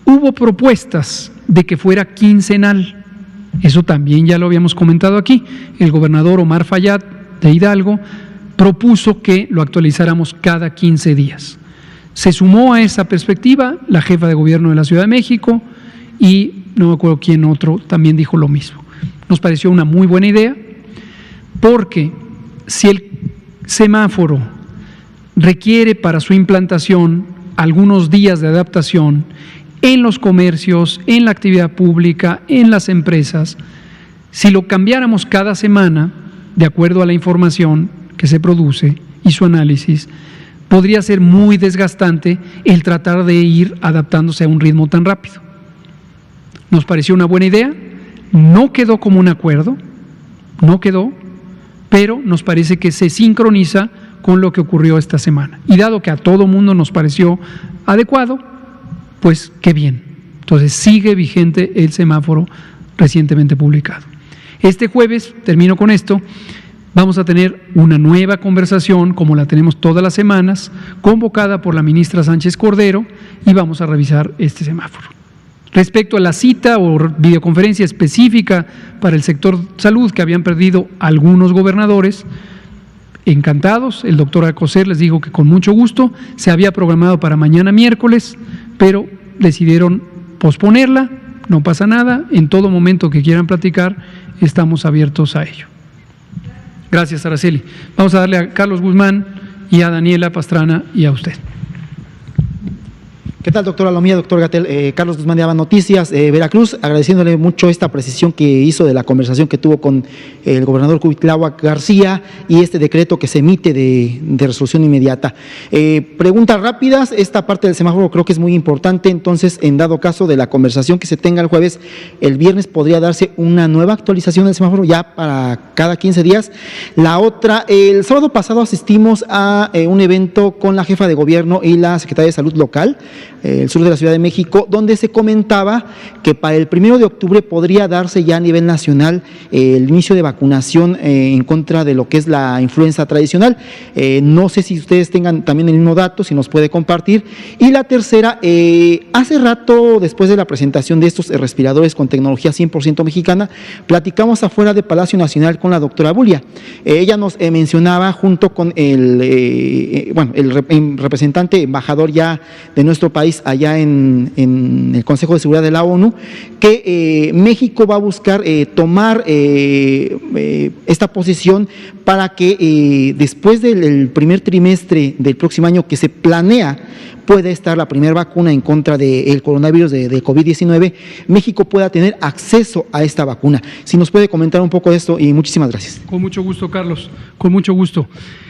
hubo propuestas de que fuera quincenal. Eso también ya lo habíamos comentado aquí. El gobernador Omar Fayad de Hidalgo propuso que lo actualizáramos cada 15 días. Se sumó a esa perspectiva la jefa de gobierno de la Ciudad de México y no me acuerdo quién otro también dijo lo mismo. Nos pareció una muy buena idea porque si el semáforo requiere para su implantación algunos días de adaptación en los comercios, en la actividad pública, en las empresas, si lo cambiáramos cada semana, de acuerdo a la información que se produce y su análisis, podría ser muy desgastante el tratar de ir adaptándose a un ritmo tan rápido. Nos pareció una buena idea, no quedó como un acuerdo, pero nos parece que se sincroniza con lo que ocurrió esta semana. Y dado que a todo mundo nos pareció adecuado, pues qué bien. Entonces sigue vigente el semáforo recientemente publicado. Este jueves, termino con esto, vamos a tener una nueva conversación, como la tenemos todas las semanas, convocada por la ministra Sánchez Cordero, y vamos a revisar este semáforo. Respecto a la cita o videoconferencia específica para el sector salud que habían perdido algunos gobernadores, encantados, el doctor Alcocer les dijo que con mucho gusto, se había programado para mañana miércoles, pero decidieron posponerla, no pasa nada, en todo momento que quieran platicar, estamos abiertos a ello. Gracias, Araceli. Vamos a darle a Carlos Guzmán y a Daniela Pastrana y a usted. ¿Qué tal, doctora Lomía, doctor Gatell? Carlos Guzmán de Aba Noticias, Veracruz, agradeciéndole mucho esta precisión que hizo de la conversación que tuvo con el gobernador Cuitláhuac García y este decreto que se emite de resolución inmediata. Preguntas rápidas, esta parte del semáforo creo que es muy importante, entonces, en dado caso de la conversación que se tenga el jueves, el viernes podría darse una nueva actualización del semáforo ya para cada 15 días. La otra, el sábado pasado asistimos a un evento con la jefa de gobierno y la secretaria de salud local, el sur de la Ciudad de México, donde se comentaba que para el 1 de octubre podría darse ya a nivel nacional el inicio de vacunación en contra de lo que es la influenza tradicional. No sé si ustedes tengan también el mismo dato, si nos puede compartir. Y la tercera, hace rato, después de la presentación de estos respiradores con tecnología 100% mexicana, platicamos afuera de Palacio Nacional con la doctora Bulia. Ella nos mencionaba junto con el representante embajador ya de nuestro país allá en el Consejo de Seguridad de la ONU, que México va a buscar tomar esta posición para que después del primer trimestre del próximo año que se planea pueda estar la primera vacuna en contra del coronavirus de COVID-19, México pueda tener acceso a esta vacuna. Si nos puede comentar un poco de esto, y muchísimas gracias. Con mucho gusto, Carlos, con mucho gusto.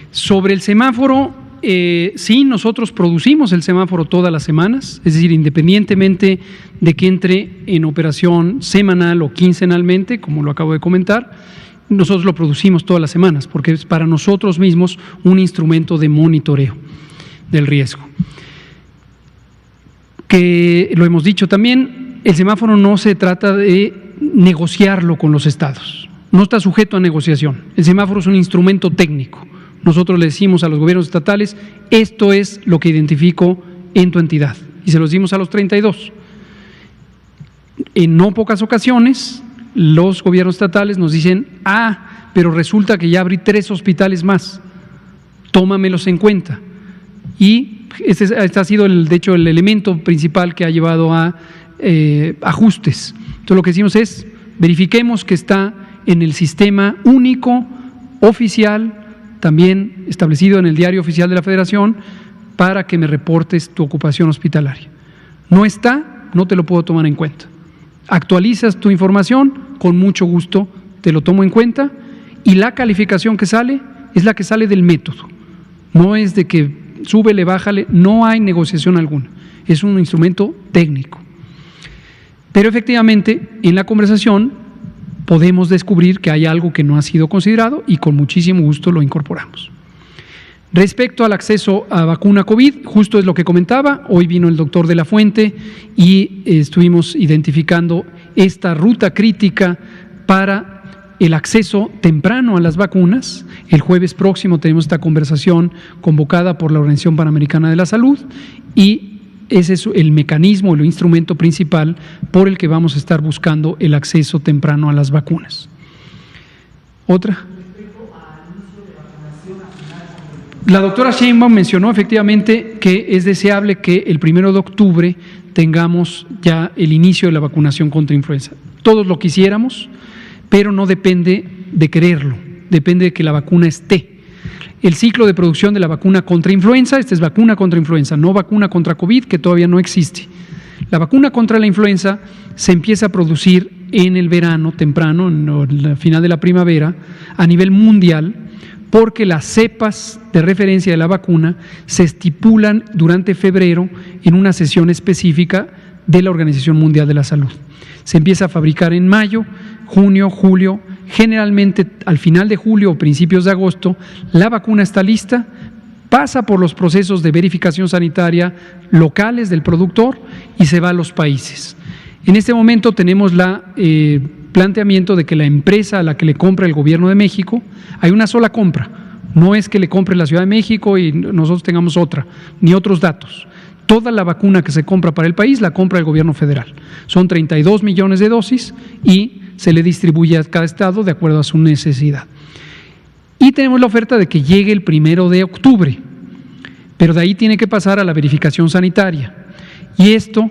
Sobre el semáforo, sí, nosotros producimos el semáforo todas las semanas, es decir, independientemente de que entre en operación semanal o quincenalmente, como lo acabo de comentar, nosotros lo producimos todas las semanas, porque es para nosotros mismos un instrumento de monitoreo del riesgo. Que lo hemos dicho también, el semáforo no se trata de negociarlo con los estados, no está sujeto a negociación, el semáforo es un instrumento técnico. Nosotros le decimos a los gobiernos estatales, esto es lo que identifico en tu entidad, y se los dimos a los 32. En no pocas ocasiones, los gobiernos estatales nos dicen, pero resulta que ya abrí 3 hospitales más, tómamelos en cuenta. Y este ha sido, de hecho, el elemento principal que ha llevado a ajustes. Entonces, lo que decimos es, verifiquemos que está en el sistema único, oficial, también establecido en el Diario Oficial de la Federación, para que me reportes tu ocupación hospitalaria. No está, no te lo puedo tomar en cuenta. Actualizas tu información, con mucho gusto te lo tomo en cuenta, y la calificación que sale es la que sale del método. No es de que súbele, bájale, no hay negociación alguna. Es un instrumento técnico. Pero efectivamente, en la conversación podemos descubrir que hay algo que no ha sido considerado y con muchísimo gusto lo incorporamos. Respecto al acceso a vacuna COVID, justo es lo que comentaba, hoy vino el doctor de la Fuente y estuvimos identificando esta ruta crítica para el acceso temprano a las vacunas. El jueves próximo tenemos esta conversación convocada por la Organización Panamericana de la Salud y ese es el mecanismo, el instrumento principal por el que vamos a estar buscando el acceso temprano a las vacunas. ¿Otra? La doctora Sheinbaum mencionó efectivamente que es deseable que el 1 de octubre tengamos ya el inicio de la vacunación contra influenza. Todos lo quisiéramos, pero no depende de quererlo, depende de que la vacuna esté. El ciclo de producción de la vacuna contra influenza, esta es vacuna contra influenza, no vacuna contra COVID, que todavía no existe. La vacuna contra la influenza se empieza a producir en el verano temprano, en el final de la primavera, a nivel mundial, porque las cepas de referencia de la vacuna se estipulan durante febrero en una sesión específica de la Organización Mundial de la Salud. Se empieza a fabricar en mayo, junio, julio, generalmente al final de julio o principios de agosto, la vacuna está lista, pasa por los procesos de verificación sanitaria locales del productor y se va a los países. En este momento tenemos el planteamiento de que la empresa a la que le compra el Gobierno de México, hay una sola compra, no es que le compre la Ciudad de México y nosotros tengamos otra, ni otros datos. Toda la vacuna que se compra para el país la compra el Gobierno federal. Son 32 millones de dosis y se le distribuye a cada estado de acuerdo a su necesidad. Y tenemos la oferta de que llegue el 1 de octubre, pero de ahí tiene que pasar a la verificación sanitaria. Y esto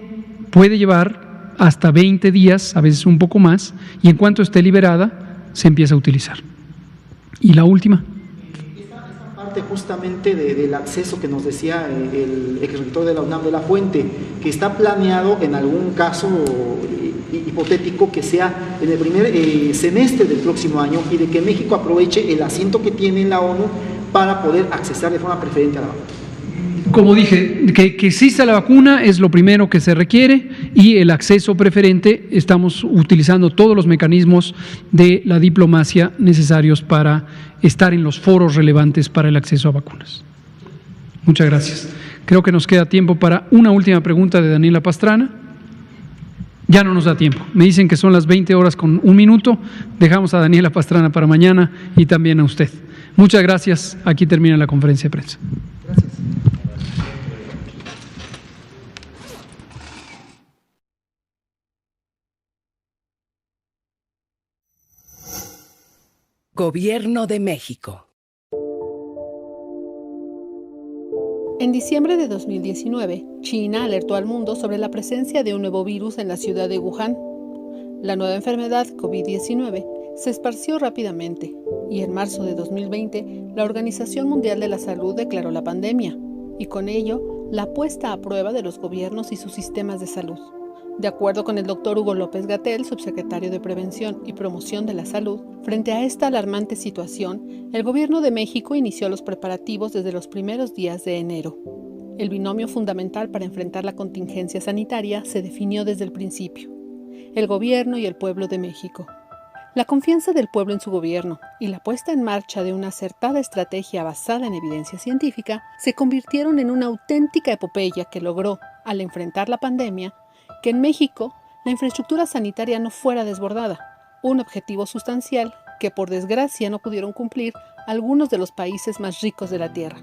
puede llevar hasta 20 días, a veces un poco más, y en cuanto esté liberada, se empieza a utilizar. Y la última. Esta parte justamente del acceso que nos decía el exrector de la UNAM de la Fuente, que está planeado en algún caso hipotético que sea en el primer semestre del próximo año y de que México aproveche el asiento que tiene en la ONU para poder accesar de forma preferente a la vacuna. Como dije, que exista la vacuna es lo primero que se requiere y el acceso preferente, estamos utilizando todos los mecanismos de la diplomacia necesarios para estar en los foros relevantes para el acceso a vacunas. Muchas gracias. Creo que nos queda tiempo para una última pregunta de Daniela Pastrana. Ya no nos da tiempo. Me dicen que son las 20 horas con 1 minuto. Dejamos a Daniela Pastrana para mañana y también a usted. Muchas gracias. Aquí termina la conferencia de prensa. Gracias. Gobierno de México. En diciembre de 2019, China alertó al mundo sobre la presencia de un nuevo virus en la ciudad de Wuhan. La nueva enfermedad, COVID-19, se esparció rápidamente y en marzo de 2020, la Organización Mundial de la Salud declaró la pandemia y con ello la puesta a prueba de los gobiernos y sus sistemas de salud. De acuerdo con el doctor Hugo López-Gatell, subsecretario de Prevención y Promoción de la Salud, frente a esta alarmante situación, el Gobierno de México inició los preparativos desde los primeros días de enero. El binomio fundamental para enfrentar la contingencia sanitaria se definió desde el principio: el Gobierno y el pueblo de México. La confianza del pueblo en su gobierno y la puesta en marcha de una acertada estrategia basada en evidencia científica se convirtieron en una auténtica epopeya que logró, al enfrentar la pandemia, que en México la infraestructura sanitaria no fuera desbordada, un objetivo sustancial que por desgracia no pudieron cumplir algunos de los países más ricos de la Tierra.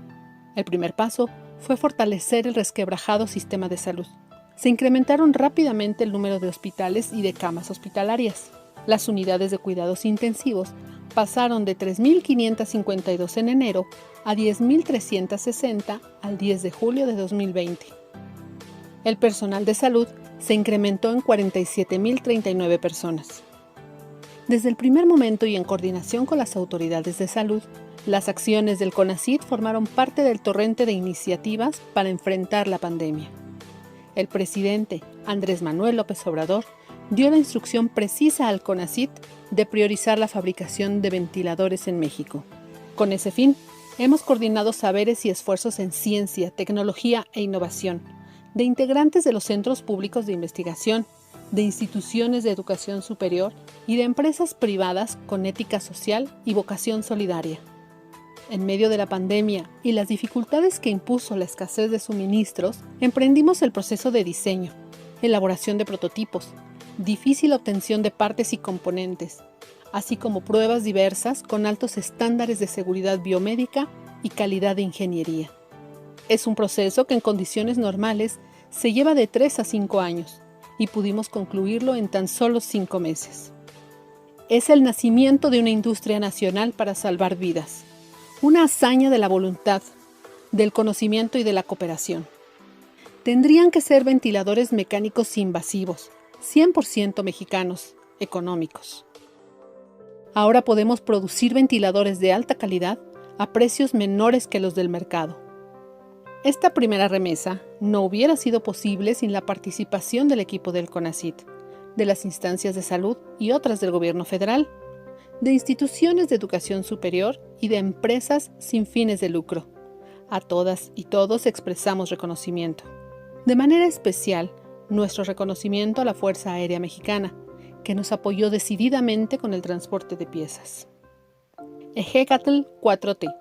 El primer paso fue fortalecer el resquebrajado sistema de salud. Se incrementaron rápidamente el número de hospitales y de camas hospitalarias. Las unidades de cuidados intensivos pasaron de 3.552 en enero a 10.360 al 10 de julio de 2020. El personal de salud se incrementó en 47.039 personas. Desde el primer momento y en coordinación con las autoridades de salud, las acciones del CONACYT formaron parte del torrente de iniciativas para enfrentar la pandemia. El presidente Andrés Manuel López Obrador dio la instrucción precisa al CONACYT de priorizar la fabricación de ventiladores en México. Con ese fin, hemos coordinado saberes y esfuerzos en ciencia, tecnología e innovación, de integrantes de los centros públicos de investigación, de instituciones de educación superior y de empresas privadas con ética social y vocación solidaria. En medio de la pandemia y las dificultades que impuso la escasez de suministros, emprendimos el proceso de diseño, elaboración de prototipos, difícil obtención de partes y componentes, así como pruebas diversas con altos estándares de seguridad biomédica y calidad de ingeniería. Es un proceso que en condiciones normales se lleva de 3 a 5 años y pudimos concluirlo en tan solo 5 meses. Es el nacimiento de una industria nacional para salvar vidas. Una hazaña de la voluntad, del conocimiento y de la cooperación. Tendrían que ser ventiladores mecánicos invasivos, 100% mexicanos, económicos. Ahora podemos producir ventiladores de alta calidad a precios menores que los del mercado. Esta primera remesa no hubiera sido posible sin la participación del equipo del CONACYT, de las instancias de salud y otras del gobierno federal, de instituciones de educación superior y de empresas sin fines de lucro. A todas y todos expresamos reconocimiento. De manera especial, nuestro reconocimiento a la Fuerza Aérea Mexicana, que nos apoyó decididamente con el transporte de piezas. Ejecatl 4T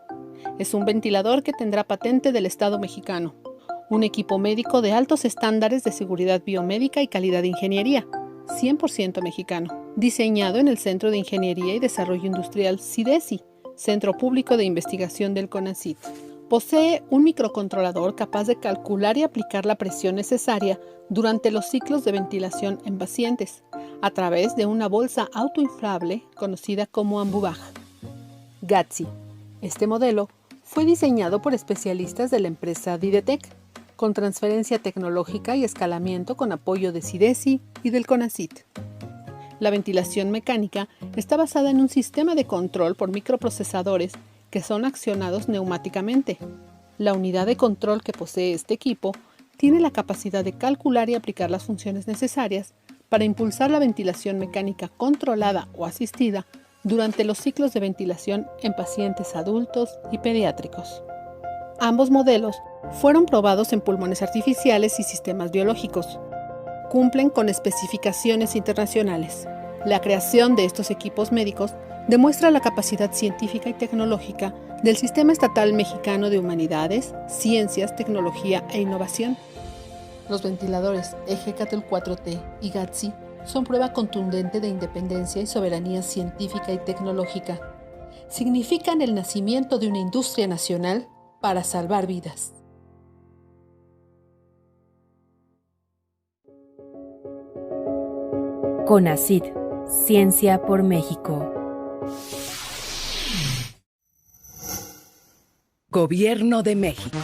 es un ventilador que tendrá patente del Estado mexicano, un equipo médico de altos estándares de seguridad biomédica y calidad de ingeniería, 100% mexicano, diseñado en el Centro de Ingeniería y Desarrollo Industrial CIDESI, Centro Público de Investigación del CONACYT. Posee un microcontrolador capaz de calcular y aplicar la presión necesaria durante los ciclos de ventilación en pacientes, a través de una bolsa autoinflable conocida como Ambubaj. GATSI. Este modelo fue diseñado por especialistas de la empresa Didetec, con transferencia tecnológica y escalamiento con apoyo de CIDESI y del CONACYT. La ventilación mecánica está basada en un sistema de control por microprocesadores que son accionados neumáticamente. La unidad de control que posee este equipo tiene la capacidad de calcular y aplicar las funciones necesarias para impulsar la ventilación mecánica controlada o asistida durante los ciclos de ventilación en pacientes adultos y pediátricos. Ambos modelos fueron probados en pulmones artificiales y sistemas biológicos. Cumplen con especificaciones internacionales. La creación de estos equipos médicos demuestra la capacidad científica y tecnológica del Sistema Estatal Mexicano de Humanidades, Ciencias, Tecnología e Innovación. Los ventiladores Ejecatl 4T y GATSI son prueba contundente de independencia y soberanía científica y tecnológica. Significan el nacimiento de una industria nacional para salvar vidas. CONACYT, Ciencia por México. Gobierno de México.